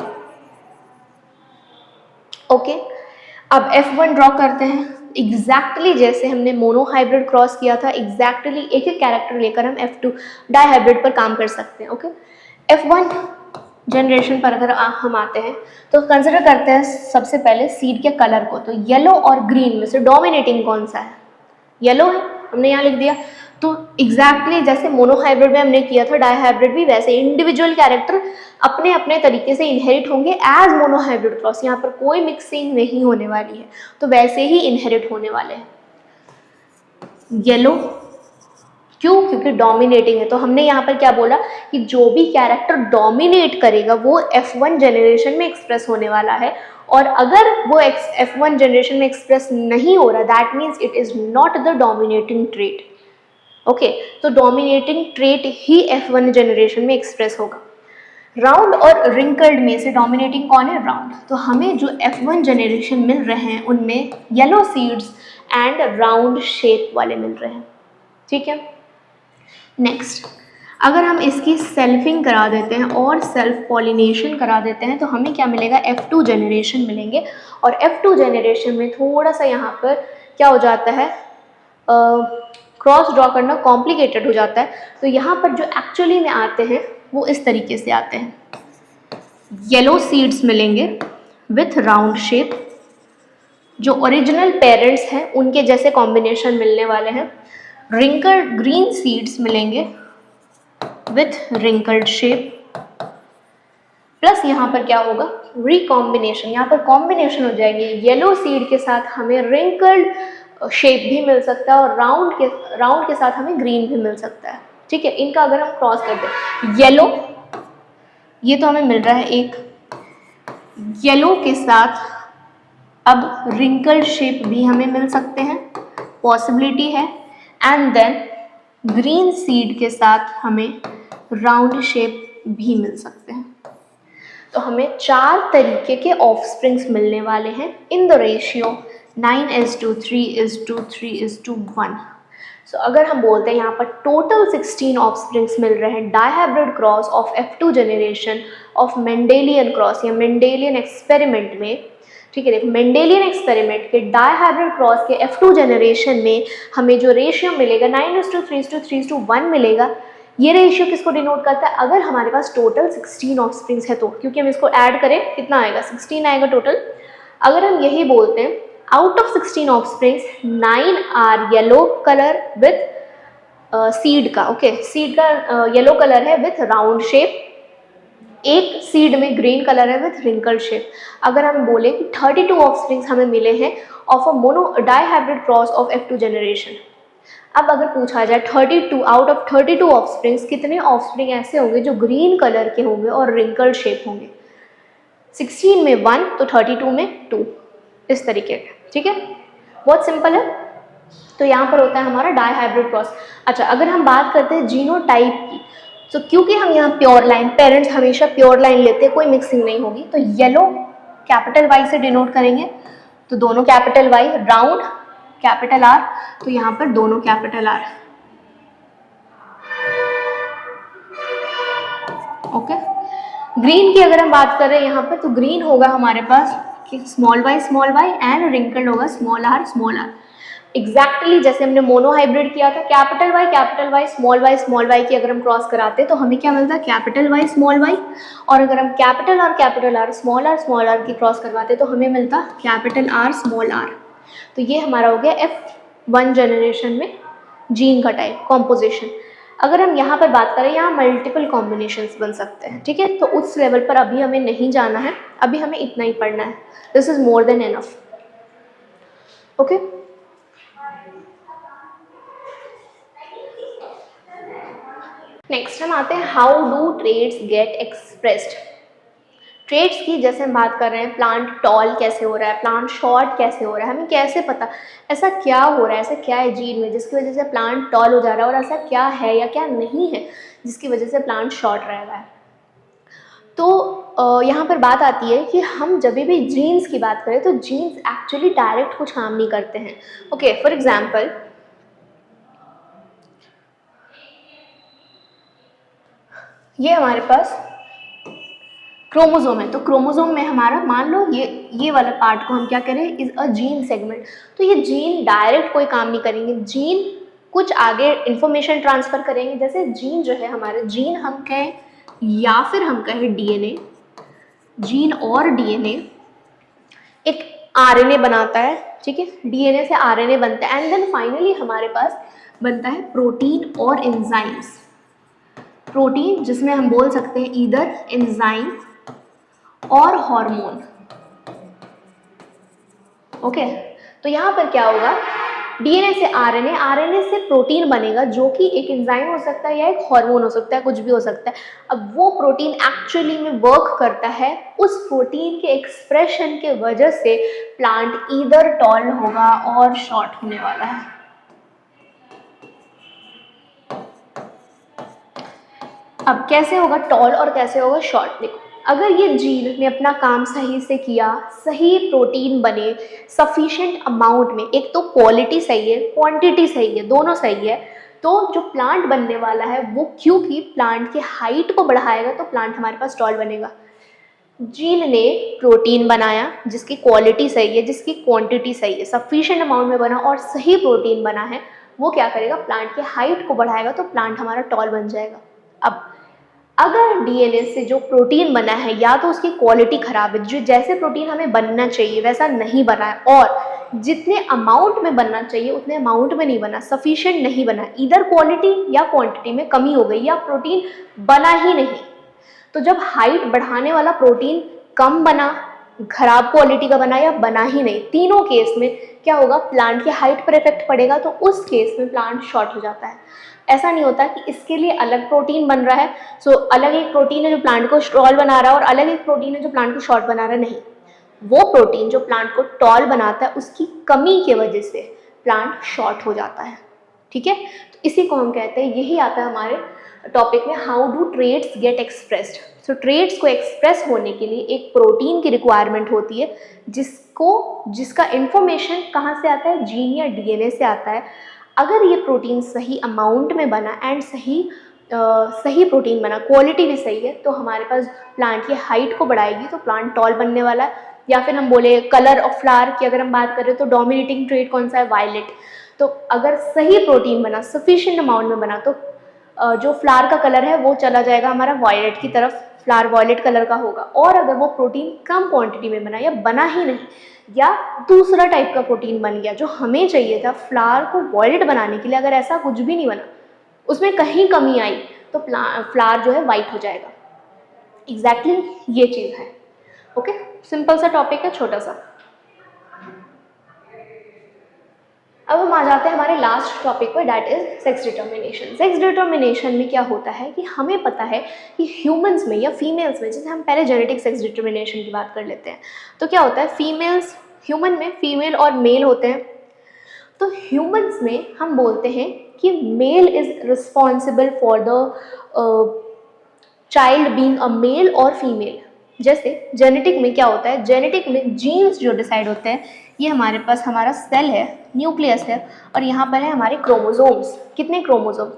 okay. अब F1 ड्रॉ करते हैं, एग्जैक्टली जैसे हमने मोनोहाइब्रिड क्रॉस किया था, एग्जैक्टली एक एक कैरेक्टर लेकर हम F2 डाईहाइब्रिड पर काम कर सकते हैं, ओके। F1 जनरेशन पर अगर हम आते हैं तो कंसिडर करते हैं सबसे पहले सीड के कलर को, तो येलो और ग्रीन में से डोमिनेटिंग कौन सा है? येलो है, हमने यहाँ लिख दिया। तो एग्जैक्टली जैसे मोनोहाइब्रिड में हमने किया था, डाईहाइब्रिड भी वैसे इंडिविजुअल कैरेक्टर अपने अपने तरीके से इनहेरिट होंगे एज मोनोहाइब्रिड क्रॉस, यहाँ पर कोई मिक्सिंग नहीं होने वाली है, तो वैसे ही इनहेरिट होने वाले हैं। येलो क्यों? क्योंकि डोमिनेटिंग है, तो हमने यहाँ पर क्या बोला कि जो भी कैरेक्टर डोमिनेट करेगा वो F1 जनरेशन में एक्सप्रेस होने वाला है, और अगर वो F1 जनरेशन में एक्सप्रेस नहीं हो रहा, that means it is not the dominating trait, okay. तो डोमिनेटिंग ट्रेट ही F1 जनरेशन में एक्सप्रेस होगा। राउंड और रिंकल्ड में से डोमिनेटिंग कौन है? राउंड। तो हमें जो F1 जनरेशन मिल रहे हैं उनमें yellow seeds and round shape वाले मिल रहे हैं, ठीक है। नेक्स्ट, अगर हम इसकी सेल्फिंग करा देते हैं और सेल्फ पॉलिनेशन करा देते हैं तो हमें क्या मिलेगा? F2 जनरेशन मिलेंगे। और F2 जनरेशन में थोड़ा सा यहाँ पर क्या हो जाता है, क्रॉस ड्रॉ करना कॉम्प्लिकेटेड हो जाता है। तो यहाँ पर जो एक्चुअली में आते हैं वो इस तरीके से आते हैं, येलो सीड्स मिलेंगे विथ राउंड शेप, जो ओरिजिनल पेरेंट्स हैं उनके जैसे कॉम्बिनेशन मिलने वाले हैं। रिंकल्ड ग्रीन सीड्स मिलेंगे विथ रिंकल्ड शेप, प्लस यहाँ पर क्या होगा? रिकॉम्बिनेशन, यहाँ पर कॉम्बिनेशन हो जाएंगे। येलो सीड के साथ हमें रिंकल्ड शेप भी मिल सकता है और राउंड के साथ हमें ग्रीन भी मिल सकता है, ठीक है। इनका अगर हम क्रॉस करते हैं, येलो ये तो हमें मिल रहा है एक, येलो के साथ अब रिंकल्ड शेप भी हमें मिल सकते हैं, पॉसिबिलिटी है। एंड देन ग्रीन सीड के साथ हमें राउंड शेप भी मिल सकते हैं। तो हमें 4 तरीके के ऑफस्प्रिंग्स मिलने वाले हैं इन द रेशियो 9:3:3:1। सो अगर हम बोलते हैं यहाँ पर टोटल 16 ऑफस्प्रिंग्स मिल रहे हैं dihybrid cross of F2 generation of Mendelian cross या मेंडेलियन एक्सपेरिमेंट में, ठीक है। देखो, मेंडेलियन एक्सपेरिमेंट के डायहाइब्रिड क्रॉस के F2 जनरेशन में हमें जो रेशियो मिलेगा 9:3:3:1 मिलेगा। ये रेशियो किसको डिनोट करता है? अगर हमारे पास टोटल 16 ऑफस्प्रिंग्स है तो, क्योंकि हम इसको ऐड करें कितना आएगा? 16 आएगा टोटल। अगर हम यही बोलते हैं out of 16 offsprings 9 are yellow colour with seed का, ओके, सीड का येलो कलर है विथ राउंड शेप, एक सीड में ग्रीन कलर है विथ रिंकल शेप। अगर हम बोले कि 32 ऑफस्प्रिंग्स हमें मिले हैं of a mono dihybrid cross of F2 generation. अब अगर पूछा जाए 32 आउट ऑफ 32 ऑफस्प्रिंग्स कितने ऑफस्प्रिंग ऐसे होंगे जो ग्रीन कलर के होंगे और रिंकल शेप होंगे? 16 में 1 तो 32 में 2, इस तरीके का, ठीक है। बहुत सिंपल है। तो यहाँ पर होता है हमारा डाइहाइब्रिड क्रॉस। अच्छा, अगर हम बात करते हैं जीनोटाइप की, तो क्योंकि हम यहाँ प्योर लाइन, पेरेंट्स हमेशा प्योर लाइन लेते हैं, कोई मिक्सिंग नहीं होगी, तो येलो कैपिटल वाई से डिनोट करेंगे, तो दोनों capital Y, round capital R, तो यहाँ पर दोनों कैपिटल आर, ओके। ग्रीन की अगर हम बात करें यहाँ पर, तो ग्रीन होगा हमारे पास स्मॉल वाई एंड रिंकल्ड होगा स्मॉल आर। एग्जैक्टली जैसे हमने मोनो हाइब्रिड किया था, कैपिटल वाई स्मॉल वाई की अगर हम क्रॉस कराते तो हमें क्या मिलता है? Capital Y small Y. और अगर हम कैपिटल आर स्मॉल आर की क्रॉस करवाते तो हमें मिलता कैपिटल आर स्मॉल आर। तो ये हमारा हो गया F1 जनरेशन में जीन का टाइप कॉम्पोजिशन। अगर हम यहाँ पर बात करें, यहाँ मल्टीपल कॉम्बिनेशंस बन सकते हैं, ठीक है। तो उस लेवल पर अभी हमें नहीं जाना है, अभी हमें इतना ही पढ़ना है। This is more than enough, okay. Next हम आते हैं how do traits get expressed. Traits की जैसे हम बात कर रहे हैं, प्लांट टॉल कैसे हो रहा है, प्लांट शॉर्ट कैसे हो रहा है, हमें कैसे पता ऐसा क्या हो रहा है, ऐसा क्या है जीन में जिसकी वजह से प्लांट टॉल हो जा रहा है, और ऐसा क्या है या क्या नहीं है जिसकी वजह से प्लांट शॉर्ट रह रहा है। तो यहाँ पर बात आती है कि हम जब भी जीन्स की बात करें तो जीन्स एक्चुअली डायरेक्ट कुछ काम नहीं करते हैं, ओके। फॉर एग्जाम्पल, ये हमारे पास क्रोमोसोम है, तो क्रोमोसोम में हमारा मान लो ये वाला पार्ट को हम क्या करें, इज अ जीन सेगमेंट। तो ये जीन डायरेक्ट कोई काम नहीं करेंगे, जीन कुछ आगे इंफॉर्मेशन ट्रांसफर करेंगे। जैसे जीन जो है हमारे, जीन हम कहें या फिर हम कहें डीएनए, जीन और डीएनए एक आरएनए बनाता है, ठीक है। डीएनए से आरएनए बनता है एंड देन फाइनली हमारे पास बनता है प्रोटीन और एंजाइम्स। प्रोटीन जिसमें हम बोल सकते हैं ईदर एंजाइम और हार्मोन, ओके। तो यहाँ पर क्या होगा, डीएनए से आरएनए, आरएनए से प्रोटीन बनेगा जो कि एक एंजाइम हो सकता है या एक हार्मोन हो सकता है, कुछ भी हो सकता है। अब वो प्रोटीन एक्चुअली में वर्क करता है, उस प्रोटीन के एक्सप्रेशन के वजह से प्लांट ईदर टॉल होगा और शॉर्ट होने वाला है। अब कैसे होगा टॉल और कैसे होगा शॉर्ट? देखो, अगर ये जीन ने अपना काम सही से किया, सही प्रोटीन बने सफिशिएंट अमाउंट में, एक तो क्वालिटी सही है, क्वांटिटी सही है, दोनों सही है, तो जो प्लांट बनने वाला है वो क्योंकि प्लांट के हाइट को बढ़ाएगा तो प्लांट हमारे पास टॉल बनेगा। जीन ने प्रोटीन बनाया जिसकी क्वालिटी सही है, जिसकी क्वांटिटी सही है, सफिशिएंट अमाउंट में बना और सही प्रोटीन बना है, वो क्या करेगा, प्लांट के हाइट को बढ़ाएगा तो प्लांट हमारा टॉल बन जाएगा। अब अगर डीएनए से जो प्रोटीन बना है या तो उसकी क्वालिटी खराब है, जो जैसे प्रोटीन हमें बनना चाहिए वैसा नहीं बना है, और जितने अमाउंट में बनना चाहिए उतने अमाउंट में नहीं बना, सफिशिएंट नहीं बना, इधर क्वालिटी या क्वांटिटी में कमी हो गई या प्रोटीन बना ही नहीं, तो जब हाइट बढ़ाने वाला प्रोटीन कम बना, खराब क्वालिटी का बना या बना ही नहीं, तीनों केस में क्या होगा, प्लांट के हाइट पर इफेक्ट पड़ेगा, तो उस केस में प्लांट शॉर्ट हो जाता है। ऐसा नहीं होता कि इसके लिए अलग प्रोटीन बन रहा है, सो अलग एक प्रोटीन है जो प्लांट को टॉल बना रहा है और अलग एक प्रोटीन है जो प्लांट को शॉर्ट बना रहा है, नहीं, वो प्रोटीन जो प्लांट को टॉल बनाता है उसकी कमी की वजह से प्लांट शॉर्ट हो जाता है। ठीक है, तो इसी को हम कहते हैं, यही आता है हमारे टॉपिक में, how do traits get expressed. So traits को एक्सप्रेस होने के लिए एक प्रोटीन की रिक्वायरमेंट होती है जिसका इंफॉर्मेशन कहाँ से आता है, जीन या डीएनए से आता है। अगर ये प्रोटीन सही अमाउंट में बना एंड सही प्रोटीन बना, क्वालिटी भी सही है, तो हमारे पास प्लांट की हाइट को बढ़ाएगी तो प्लांट टॉल बनने वाला है। या फिर हम बोले कलर ऑफ फ्लावर की अगर हम बात करें तो डोमिनेटिंग ट्रेड कौन सा है, वायलेट। तो अगर सही प्रोटीन बना, सफिशिएंट अमाउंट में बना, तो जो फ्लावर का कलर है वो चला जाएगा हमारा वायलेट की तरफ, फ्लावर वायलेट कलर का होगा। और अगर वो प्रोटीन कम क्वांटिटी में बना या बना ही नहीं, या दूसरा टाइप का प्रोटीन बन गया जो हमें चाहिए था फ्लावर को वायलेट बनाने के लिए, अगर ऐसा कुछ भी नहीं बना, उसमें कहीं कमी आई, तो फ्लावर जो है वाइट हो जाएगा। एग्जैक्टली ये चीज़ है। ओके, सिंपल सा टॉपिक है, छोटा सा। अब हम आ जाते हैं हमारे लास्ट टॉपिक पर, that is sex determination. Sex determination में क्या होता है कि हमें पता है कि ह्यूमंस में या फीमेल्स में, जैसे हम पहले जेनेटिक सेक्स डिटर्मिनेशन की बात कर लेते हैं, तो क्या होता है, फीमेल्स, ह्यूमन में फीमेल और मेल होते हैं। तो ह्यूमंस में हम बोलते हैं कि male is responsible for the child being a male और फीमेल। जैसे जेनेटिक में क्या होता है, जेनेटिक में जीन्स जो डिसाइड होते हैं, ये हमारे पास हमारा सेल है, न्यूक्लियस है, और यहाँ पर है हमारे क्रोमोसोम्स। कितने क्रोमोसोम,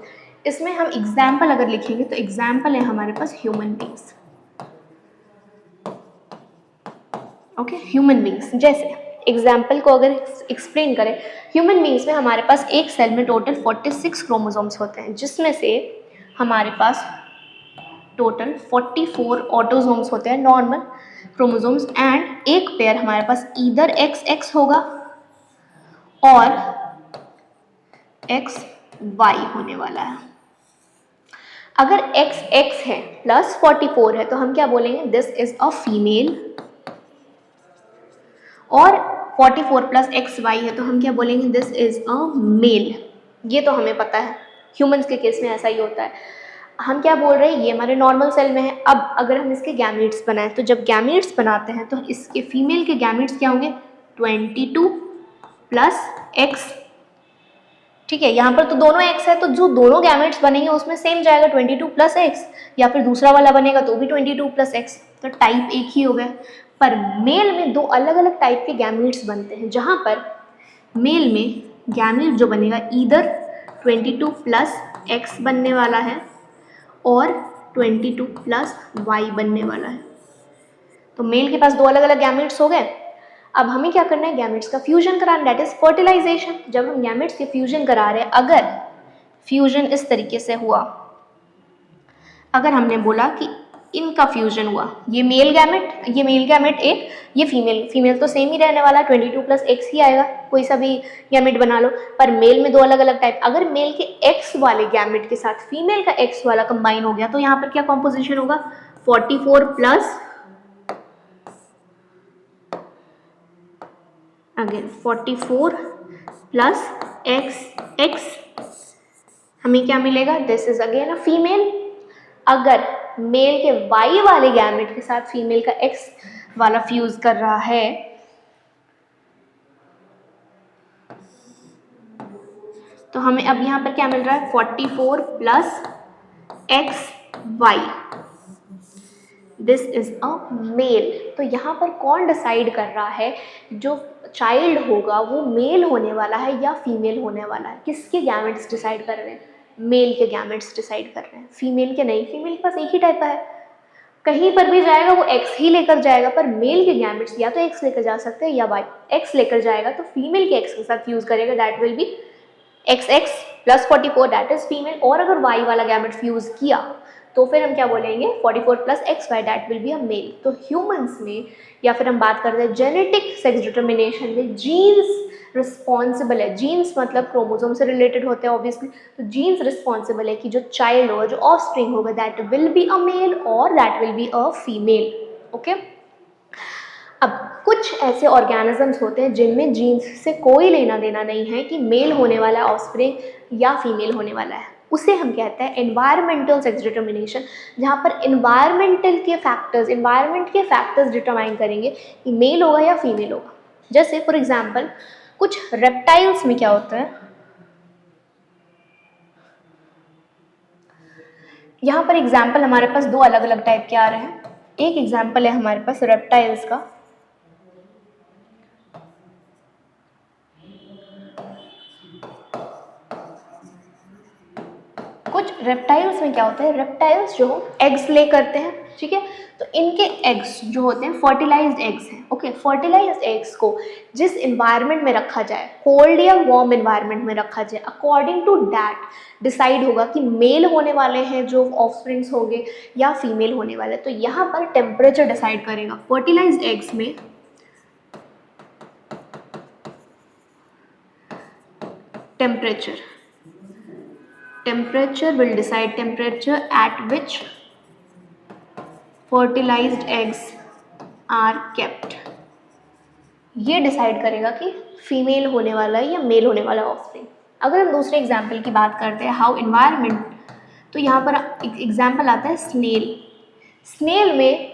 इसमें हम एग्जाम्पल अगर लिखेंगे तो एग्जाम्पल है हमारे पास human beings. Okay, human beings, जैसे एग्जाम्पल को अगर एक्सप्लेन करें, ह्यूमन बींग्स में हमारे पास एक सेल में टोटल 46 क्रोमोसोम्स होते हैं, जिसमें से हमारे पास टोटल 44 ऑटोसोम्स होते हैं, नॉर्मल क्रोमोसोम्स, एंड एक पेयर हमारे पास इधर XX होगा और XY होने वाला है। अगर XX है प्लस 44 है तो हम क्या बोलेंगे, दिस इज अ फीमेल, और 44 प्लस XY है तो हम क्या बोलेंगे, दिस इज अ मेल। ये तो हमें पता है, ह्यूमंस के केस में ऐसा ही होता है। हम क्या बोल रहे हैं, ये हमारे नॉर्मल सेल में है। अब अगर हम इसके गैमीट्स बनाएं, तो जब गैमीट्स बनाते हैं तो इसके फीमेल के गैमीट्स क्या होंगे, 22 प्लस X। ठीक है, यहाँ पर तो दोनों X है, तो जो दोनों गैमेट्स बनेंगे उसमें सेम जाएगा 22 प्लस X, या फिर दूसरा वाला बनेगा तो भी 22 प्लस X, तो टाइप एक ही हो गया। पर मेल में दो अलग अलग टाइप के गैमेट्स बनते हैं, जहाँ पर मेल में गैमेट जो बनेगा इधर 22 प्लस X बनने वाला है और 22 प्लस Y बनने वाला है। तो मेल के पास दो अलग अलग गैमेट्स हो गए। अब हमें क्या करना है, गैमेट्स का फ्यूजन कराना, दैट इज फर्टिलाइजेशन। जब हम गैमेट्स के फ्यूजन करा रहे हैं, अगर फ्यूजन इस तरीके से हुआ, अगर हमने बोला कि इनका फ्यूजन हुआ, ये मेल गैमेट एक, ये फीमेल तो सेम ही रहने वाला, 22 प्लस X ही आएगा, कोई सा भी गैमेट बना लो। पर मेल में दो अलग अलग टाइप, अगर मेल के X वाले गैमेट के साथ फीमेल का X वाला कंबाइन हो गया तो यहाँ पर क्या कॉम्पोजिशन होगा, 44 प्लस अगेन 44 प्लस X हमें क्या मिलेगा, this is again a female. अगर मेल के Y वाले गैमेट के साथ फीमेल का X वाला फ्यूज कर रहा है तो हमें अब यहाँ पर क्या मिल रहा है, 44 plus X Y, this is a male. तो यहाँ पर कौन डिसाइड कर रहा है जो चाइल्ड होगा वो मेल होने वाला है या फीमेल होने वाला है? किसके गैमेट्स डिसाइड कर रहे हैं? मेल के गैमेट्स डिसाइड कर रहे हैं, फीमेल के नहीं। फीमेल के पास एक ही टाइप का है, कहीं पर भी जाएगा वो एक्स ही लेकर जाएगा, पर मेल के गैमेट्स या तो एक्स लेकर जा सकते हैं या वाई। एक्स लेकर जाएगा तो फीमेल के एक्स के साथ फ्यूज करेगा, that will B x x plus 44, that is female. और अगर वाई वाला गैमेट फ्यूज किया तो फिर हम क्या बोलेंगे, 44 plus X Y, that will be a male. तो ह्यूमंस में, या फिर हम बात करते हैं जेनेटिक सेक्स डिटर्मिनेशन में, जीन्स रिस्पॉन्सिबल है। जीन्स मतलब क्रोमोसोम से रिलेटेड होते हैं ऑब्वियसली, तो जीन्स रिस्पॉन्सिबल है कि जो चाइल्ड होगा, जो ऑफस्प्रिंग होगा, that will be a male और that will be a female. Okay, अब कुछ ऐसे ऑर्गेनिजम्स होते हैं जिनमें जीन्स से कोई लेना देना नहीं है कि मेल होने वाला है ऑफस्प्रिंग या फीमेल होने वाला है, उसे हम कहते हैं एनवायरमेंटल सेक्स डिटर्मिनेशन, जहाँ पर एनवायरमेंट के फैक्टर्स डिटरमाइन करेंगे कि मेल होगा या फीमेल होगा। जैसे फॉर एग्जाम्पल कुछ रेप्टाइल्स में क्या होता है, यहाँ पर एग्जाम्पल हमारे पास दो अलग अलग टाइप के आ रहे हैं। एक एग्जाम्पल है हमारे पास रेप्टाइल्स का, कुछ रेप्टाइल्स में क्या होता है, रेप्टाइल्स जो एग्स ले करते हैं, ठीक है, तो इनके एग्स जो होते हैं फर्टिलाइज्ड एग्स हैं। ओके, फर्टिलाइज्ड एग्स को जिस इन्वायरमेंट में रखा जाए, कोल्ड या वार्म इन्वायरमेंट में रखा जाए, अकॉर्डिंग टू दैट डिसाइड होगा कि मेल होने वाले हैं जो ऑफस्प्रिंग्स होंगे या फीमेल होने वाले। तो यहाँ पर टेम्परेचर डिसाइड करेगा। फर्टिलाइज्ड एग्स में temperature will decide, temperature at which fertilized eggs are kept, ये डिसाइड करेगा कि फीमेल होने वाला है या मेल होने वाला है ऑफस्प्रिंग। अगर हम दूसरे एग्जाम्पल की बात करते हैं, हाउ इन्वायरमेंट, तो यहाँ पर एग्जाम्पल आता है स्नेल। स्नेल में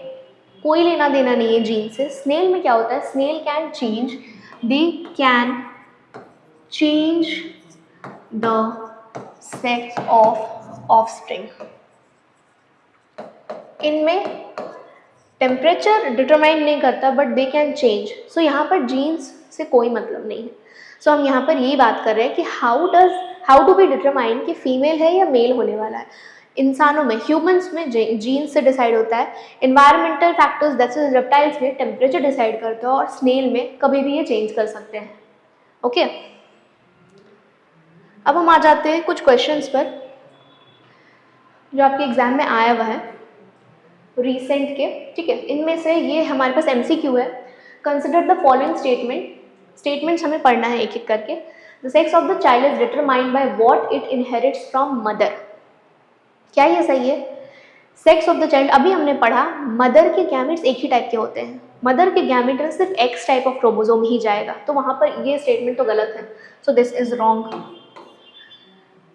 कोई लेना देना नहीं है जीन से। स्नेल में क्या होता है, snail can change, they can change the sex of offspring. इनमें टेम्परेचर डिटरमाइन नहीं करता but they can change, so यहाँ पर जीन्स से कोई मतलब नहीं है। सो हम यहाँ पर यही बात कर रहे हैं कि हाउ टू बी डिटरमाइन कि फीमेल है या मेल होने वाला है। इंसानों में, ह्यूमंस में जीन्स से डिसाइड होता है, इन्वायरमेंटल फैक्टर्स दैट्स रेप्टाइल्स में टेम्परेचर डिसाइड करता है, और स्नेल में कभी भी ये चेंज कर सकते हैं। ओके, अब हम आ जाते हैं कुछ क्वेश्चंस पर जो आपके एग्जाम में आया हुआ है रिसेंट के, ठीक है। इनमें से ये हमारे पास MCQ है। कंसिडर द फॉलोइंग स्टेटमेंट्स हमें पढ़ना है एक एक करके। The sex of the child is determined by what it inherits from mother. क्या ये सही है? सेक्स ऑफ द चाइल्ड, अभी हमने पढ़ा मदर के गैमेट्स एक ही टाइप के होते हैं, मदर के गैमेट में सिर्फ X टाइप ऑफ क्रोमोसोम ही जाएगा, तो वहां पर ये स्टेटमेंट तो गलत है, सो this is wrong.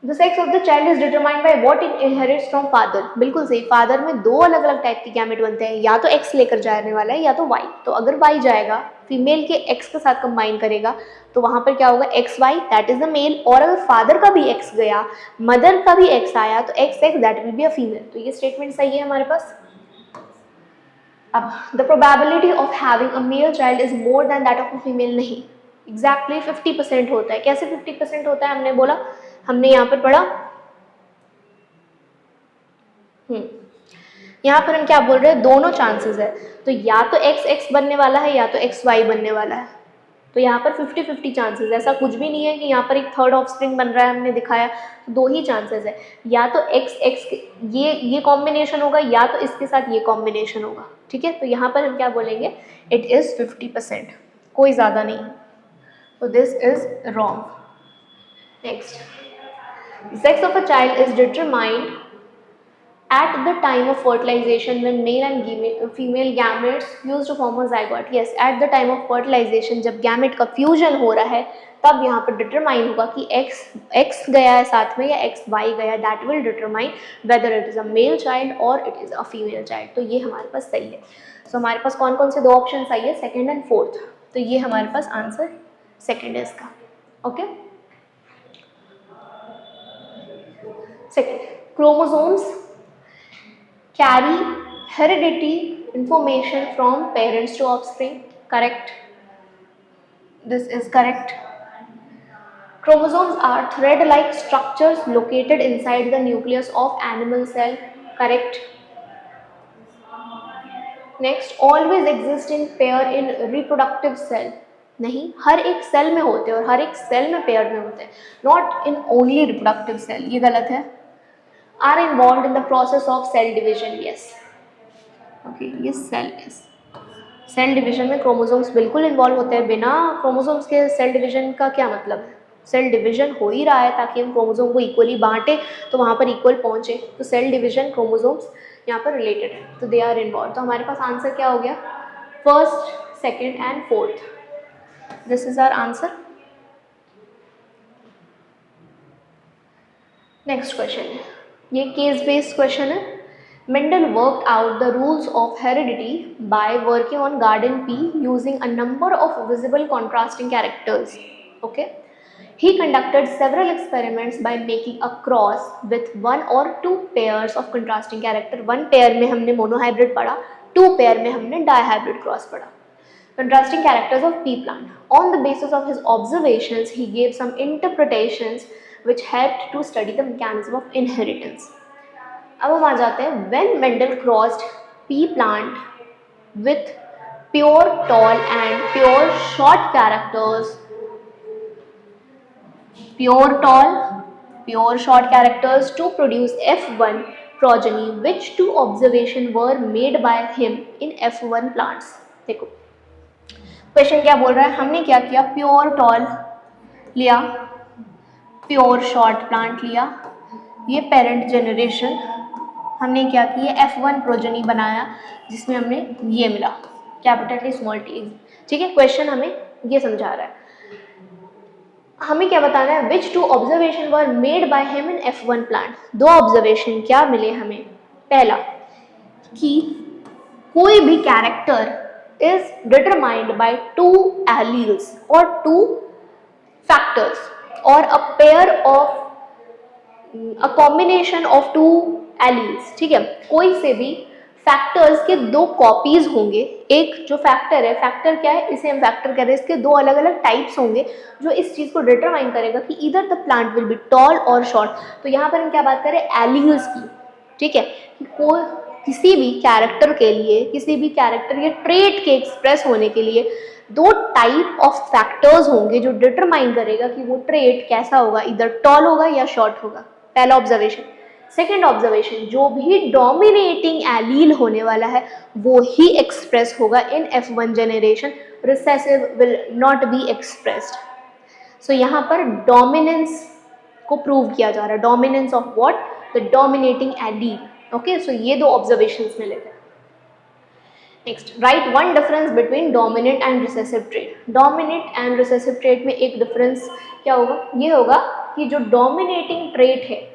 The sex of the child is determined by what it inherits from father, बिल्कुल सही। फादर में दो अलग अलग टाइप के गैमेट बनते हैं, या तो X लेकर जाने वाला है या तो Y। तो अगर Y जाएगा, फीमेल के X के साथ कंबाइन करेगा, तो वहां पर क्या होगा, XY, that is the male. और अगर फादर का भी X गया, मदर का भी X आया, तो XX, that will be a female. तो ये स्टेटमेंट सही है हमारे पास। अब the probability of having a male child is more then that of a female, नहीं, एग्जैक्टली 50% होता है। कैसे 50% होता है? हमने यहाँ पर पढ़ा, यहाँ पर हम क्या बोल रहे हैं, दोनों चांसेस है, तो या तो XX बनने वाला है या तो XY बनने वाला है। तो यहाँ पर 50-50 चांसेस, ऐसा कुछ भी नहीं है कि यहाँ पर एक थर्ड ऑफस्प्रिंग बन रहा है, हमने दिखाया, तो दो ही चांसेस है, या तो XX ये कॉम्बिनेशन होगा या तो इसके साथ ये कॉम्बिनेशन होगा, ठीक है। तो यहाँ पर हम क्या बोलेंगे, इट इज 50%, कोई ज़्यादा नहीं, तो this is wrong. Next, sex of a child is determined at the time of fertilization when male and female gametes fuse to form a zygote. Yes, at the time of fertilization जब gamete का fusion हो रहा है, तब यहाँ पर determine होगा कि X गया है साथ में या XY गया, that will determine whether it is a male child और it is a female child. तो ये हमारे पास सही है। सो हमारे पास कौन कौन से दो ऑप्शन आई है, सेकेंड एंड फोर्थ, तो ये हमारे पास आंसर सेकेंड है इसका। Okay, second, chromosomes carry heredity information from parents to offspring. Correct. This is correct. Chromosomes are thread-like structures located inside the nucleus of animal cell. Correct. Next, always exist in pair in reproductive cell. नहीं, हर एक cell में होते हैं और हर एक cell में pair में होते हैं, not in only reproductive cell, ये गलत है. Are involve in the process of cell division. Yes, okay, ये सेल डिविजन में क्रोमोसोम्स बिल्कुल इन्वॉल्व होते हैं. बिना क्रोमोसोम्स के सेल डिविजन का क्या मतलब है? सेल डिवीजन हो ही रहा है ताकि हम क्रोमोसोम को इक्वली बांटे तो वहाँ पर इक्वल पहुँचे. तो सेल डिवीजन क्रोमोसोम्स यहाँ पर रिलेटेड है, तो दे आर इन्वॉल्व. तो हमारे पास आंसर क्या हो गया? First, second and fourth. This is our answer. Next question है, ये केस बेस्ड क्वेश्चन है. Mendel worked out the rules of heredity by working on garden pea using a number of visible contrasting characters. Okay. He conducted several experiments by making a cross with one or two pairs of contrasting character. One pair में हमने monohybrid पढ़ा, two pair में हमने dihybrid cross पढ़ा. Contrasting characters of pea plant. On the basis of his observations, he gave some interpretations which helped to study the mechanism of inheritance. अब हम आ जाते हैं. When Mendel crossed pea plant with pure tall and pure short characters, pure tall, pure short characters to produce F1 progeny, which two observations were made by him in F1 plants. देखो question क्या बोल रहा है. हमने क्या किया? Pure tall लिया, pure short plant लिया, ये पेरेंट जेनरेशन हमने क्या किया? F1 प्रोजेनी बनाया जिसमें हमने ये मिला, कैपिटल टी स्मॉल टी. ठीक है, क्वेश्चन हमें ये समझा रहा है. हमें क्या बताना है? Which two observation were made by him in F1 plant. दो ऑब्जर्वेशन क्या मिले हमें? पहला कि कोई भी character is determined by two alleles और टू फैक्टर्स और a pair of a combination of two alleles. ठीक है, कोई से भी फैक्टर्स के दो कॉपीज होंगे. एक जो फैक्टर है, फैक्टर क्या है? इसे हम फैक्टर कह रहे हैं. इसके दो अलग अलग टाइप्स होंगे जो इस चीज को डिटरमाइन करेगा कि इधर the plant will be toll और शॉर्ट. तो यहाँ पर हम क्या बात करें? एलील्स की. ठीक है, कि कोई किसी भी कैरेक्टर के लिए, किसी भी कैरेक्टर या ट्रेट के एक्सप्रेस होने के लिए दो टाइप ऑफ फैक्टर्स होंगे जो डिटरमाइन करेगा कि वो ट्रेट कैसा होगा, इधर टॉल होगा या शॉर्ट होगा. पहला ऑब्जर्वेशन. सेकेंड ऑब्जर्वेशन, जो भी डोमिनेटिंग एलील होने वाला है वो ही एक्सप्रेस होगा in F1 generation. Recessive will not be expressed. So यहाँ पर डोमिनेंस को प्रूव किया जा रहा है. Dominance of what? The dominating allele. Okay, so ये दो ऑब्जर्वेशंस में लेते हैं. Next, right one difference between dominant and recessive trait. Dominant and recessive trait में एक डिफरेंस क्या होगा? ये होगा कि जो डोमिनेटिंग ट्रेट है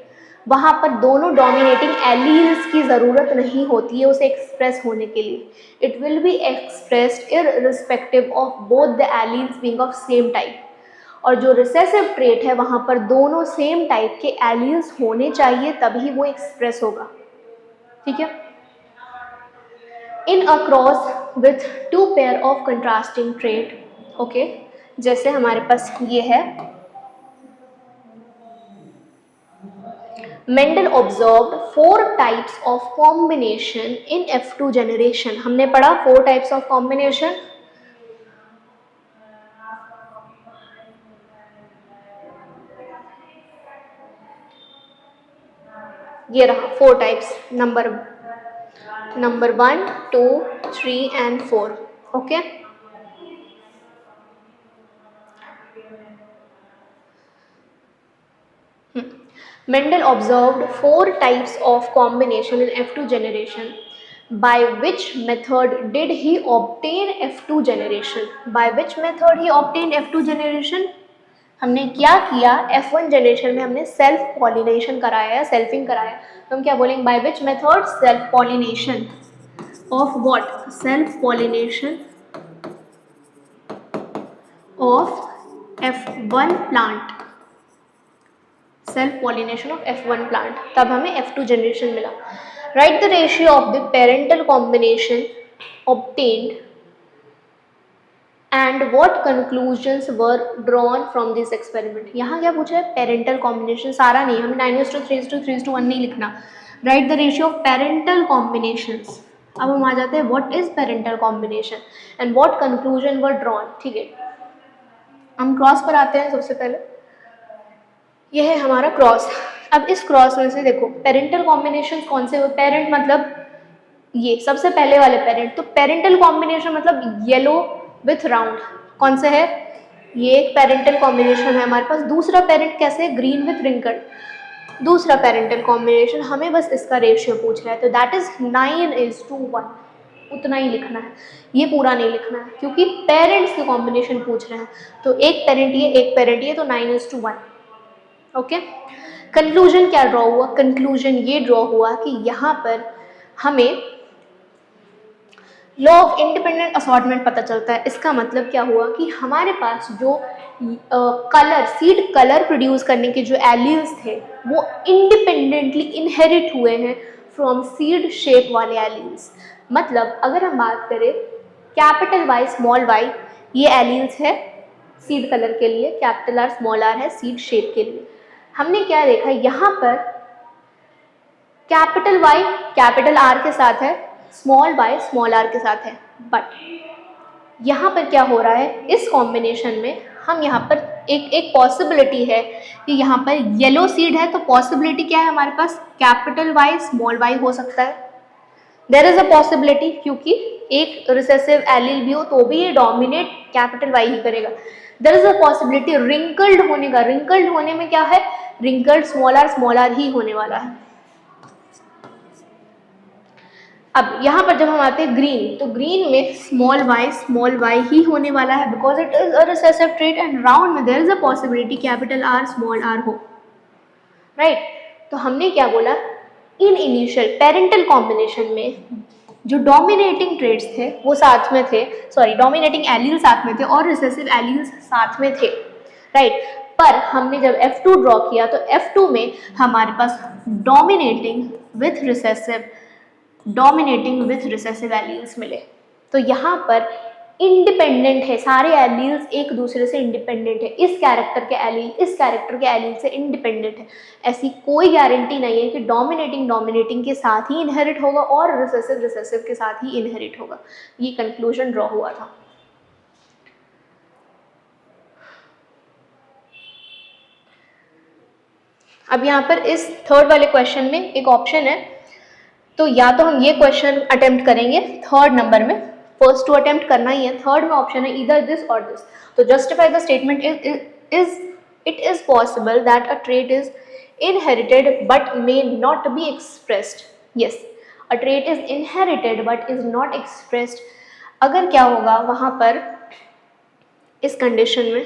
वहाँ पर दोनों डोमिनेटिंग एलील्स की ज़रूरत नहीं होती है उसे एक्सप्रेस होने के लिए. It will be expressed irrespective of both the alleles being of same type. और जो रिसेसिव ट्रेट है वहाँ पर दोनों सेम टाइप के एलील्स होने चाहिए तभी वो एक्सप्रेस होगा. ठीक है. In a cross with two pair of contrasting trait. Okay, जैसे हमारे पास ये है, Mendel observed 4 types of combination in F2 generation. हमने पढ़ा 4 types of combination. ये रहा 4 types, number 1, 2, 3 and 4. Okay. Mendel observed 4 types of combination in F2 generation. By which method did he obtain F2 generation? By which method he obtained F2 generation? हमने क्या किया? F1 generation में हमने self pollination कराया, selfing कराया. तो हम क्या बोलेंगे? By which method? Self pollination of what? Self pollination of F1 plant. Self pollination of F1 plant, तब हमें F2 जनरेशन मिला. Right the ratio of the parental combination obtained and what conclusions were drawn from this experiment. यहाँ क्या पूछा है? Parental combination, सारा नहीं, हमें 9:3:3:1 नहीं लिखना. Right the ratio of parental combinations. अब हम आ जाते हैं what is parental combination and what conclusion were drawn. ठीक है, हम क्रॉस पर आते हैं. सबसे पहले यह है हमारा क्रॉस. अब इस क्रॉस में से देखो पेरेंटल कॉम्बिनेशन कौन से हुए. पेरेंट मतलब ये सबसे पहले वाले पेरेंट. तो पेरेंटल कॉम्बिनेशन मतलब येलो विथ राउंड. कौन से है? ये एक पेरेंटल कॉम्बिनेशन है हमारे पास. दूसरा पेरेंट कैसे? Green with wrinkle. दूसरा पेरेंटल कॉम्बिनेशन. हमें बस इसका रेशियो पूछ रहा है, तो दैट इज 9:1. उतना ही लिखना है, ये पूरा नहीं लिखना है क्योंकि पेरेंट्स के कॉम्बिनेशन पूछ रहे हैं. तो एक पेरेंट ये, एक पेरेंट ये, तो 9:1. ओके. कंक्लूजन क्या ड्रॉ हुआ? कंक्लूजन ये ड्रॉ हुआ कि यहाँ पर हमें लॉ ऑफ इंडिपेंडेंट असॉर्टमेंट पता चलता है. इसका मतलब क्या हुआ कि हमारे पास जो कलर, सीड कलर प्रोड्यूस करने के जो एलील्स थे वो इंडिपेंडेंटली इनहेरिट हुए हैं फ्रॉम सीड शेप वाले एलील्स. मतलब अगर हम बात करें कैपिटल वाई स्मॉल वाई, ये एलील्स है सीड कलर के लिए, कैपिटल आर स्मॉल आर है सीड शेप के लिए. हमने क्या देखा यहाँ पर कैपिटल वाई कैपिटल आर के साथ है, स्मॉल वाई स्मॉल आर के साथ है. बट यहाँ पर क्या हो रहा है इस कॉम्बिनेशन में, हम यहाँ पर एक पॉसिबिलिटी है कि यहाँ पर येलो सीड है, तो पॉसिबिलिटी क्या है हमारे पास? कैपिटल वाई स्मॉल वाई हो सकता है. देयर इज अ पॉसिबिलिटी, क्योंकि एक रिसेसिव एलील भी हो तो भी ये डोमिनेट कैपिटल वाई ही करेगा. There is a possibility wrinkled होने का. रिंकल्ड होने में क्या है? रिंकल्ड स्मॉल आर ही होने वाला है. अब यहाँ पर जब हम आते हैं ग्रीन, तो ग्रीन में स्मॉल वाई ही होने वाला है because it is a recessive trait. And round में there is a possibility capital R small R हो. राइट. तो हमने क्या बोला, इन इनिशियल पेरेंटल कॉम्बिनेशन में जो डोमिनेटिंग ट्रेट्स थे वो साथ में थे, डोमिनेटिंग एलील साथ में थे और रिसेसिव एलील्स साथ में थे. राइट. पर हमने जब F2 ड्रॉ किया तो F2 में हमारे पास डोमिनेटिंग विथ रिसेसिव एलील्स मिले. तो यहाँ पर इंडिपेंडेंट है, सारे एलील्स एक दूसरे से इंडिपेंडेंट है. इस कैरेक्टर के एलील से इंडिपेंडेंट है. ऐसी कोई गारंटी नहीं है कि डोमिनेटिंग के साथ ही इनहेरिट होगा और रिसेसिव के साथ ही इनहेरिट होगा. ये कंक्लूजन ड्रॉ हुआ था. अब यहाँ पर इस थर्ड वाले क्वेश्चन में एक ऑप्शन है, तो या तो हम ये क्वेश्चन अटेम्प्ट करेंगे थर्ड नंबर में, फर्स्ट टू अटेम्प्ट करना ही है. थर्ड में ऑप्शन है इधर दिस और दिस. तो justify the statement it is possible that a trait is inherited but may not be expressed. Yes, a trait is inherited but is not expressed. अगर क्या होगा वहां पर इस कंडीशन में,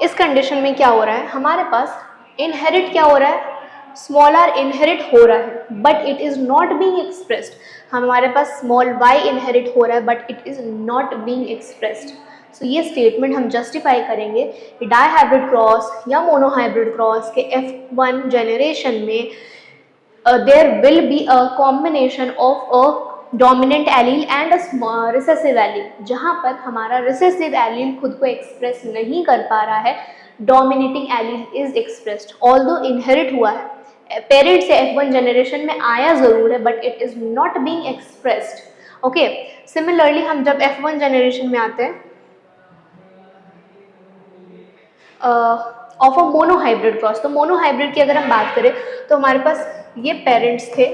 इस कंडीशन में क्या हो रहा है हमारे पास, इनहेरिट क्या हो रहा है, स्मॉल आर इनहेरिट हो रहा है but it is not being expressed. हमारे पास स्मॉल वाई इनहेरिट हो रहा है but it is not being expressed. So ये स्टेटमेंट हम जस्टिफाई करेंगे कि डाईहाइब्रिड क्रॉस या मोनोहाइब्रिड क्रॉस के F1 जनरेशन में there will be a combination of a dominant allele and a recessive allele. जहाँ पर हमारा रिसेसिव एलील खुद को एक्सप्रेस नहीं कर पा रहा है, dominating allele is expressed. Although inherit हुआ है, पेरेंट से F1 जनरेशन में आया जरूर है but it is not being expressed. Okay. Similarly हम जब F1 जनरेशन में आते हैं ऑफ अ मोनोहाइब्रिड क्रॉस, तो मोनोहाइब्रिड की अगर हम बात करें तो हमारे पास ये पेरेंट्स थे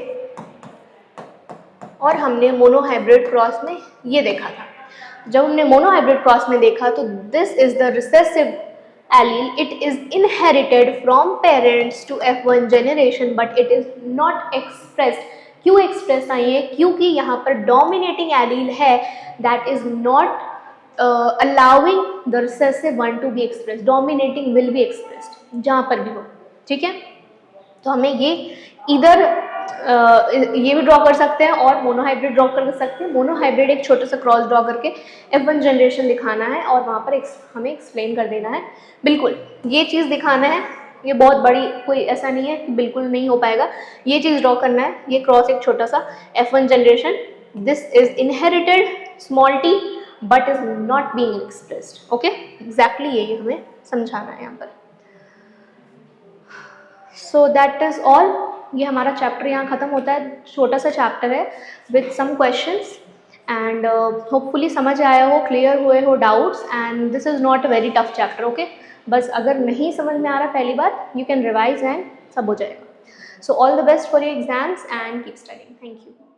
और हमने मोनोहाइब्रिड क्रॉस में ये देखा था. जब हमने मोनोहाइब्रिड क्रॉस में देखा तो this is the recessive allele, it is inherited from parents to F1 generation but it is not expressed. क्यों एक्सप्रेस नहीं है? क्योंकि यहाँ पर डोमिनेटिंग एलील है that is not allowing the recessive one to be express. Dominating will be expressed जहाँ पर भी हो. ठीक है. तो हमें ये इधर ये भी ड्रॉ कर सकते हैं और मोनोहाइब्रिड ड्रॉ कर सकते हैं। मोनोहाइब्रिड एक छोटा सा क्रॉस ड्रॉ करके F1 जनरेशन दिखाना है और वहाँ पर हमें एक्सप्लेन कर देना है। बिल्कुल ये चीज़ दिखाना है, ये बहुत बड़ी कोई ऐसा नहीं है कि बिल्कुल नहीं हो पाएगा, ये चीज़ ड्रॉ करना है। ये क्रॉस एक छोटा सा F1 generation, this is inherited small t but is not being expressed. Okay, exactly यही हमें समझाना है यहाँ पर। So that is all. ये हमारा चैप्टर यहाँ ख़त्म होता है, छोटा सा चैप्टर है with some questions and hopefully समझ आया हो, क्लियर हुए हो doubts, and this is not a very tough chapter. Okay, बस अगर नहीं समझ में आ रहा पहली बार, यू कैन रिवाइज एंड सब हो जाएगा। So all the best for your exams and keep studying. Thank you.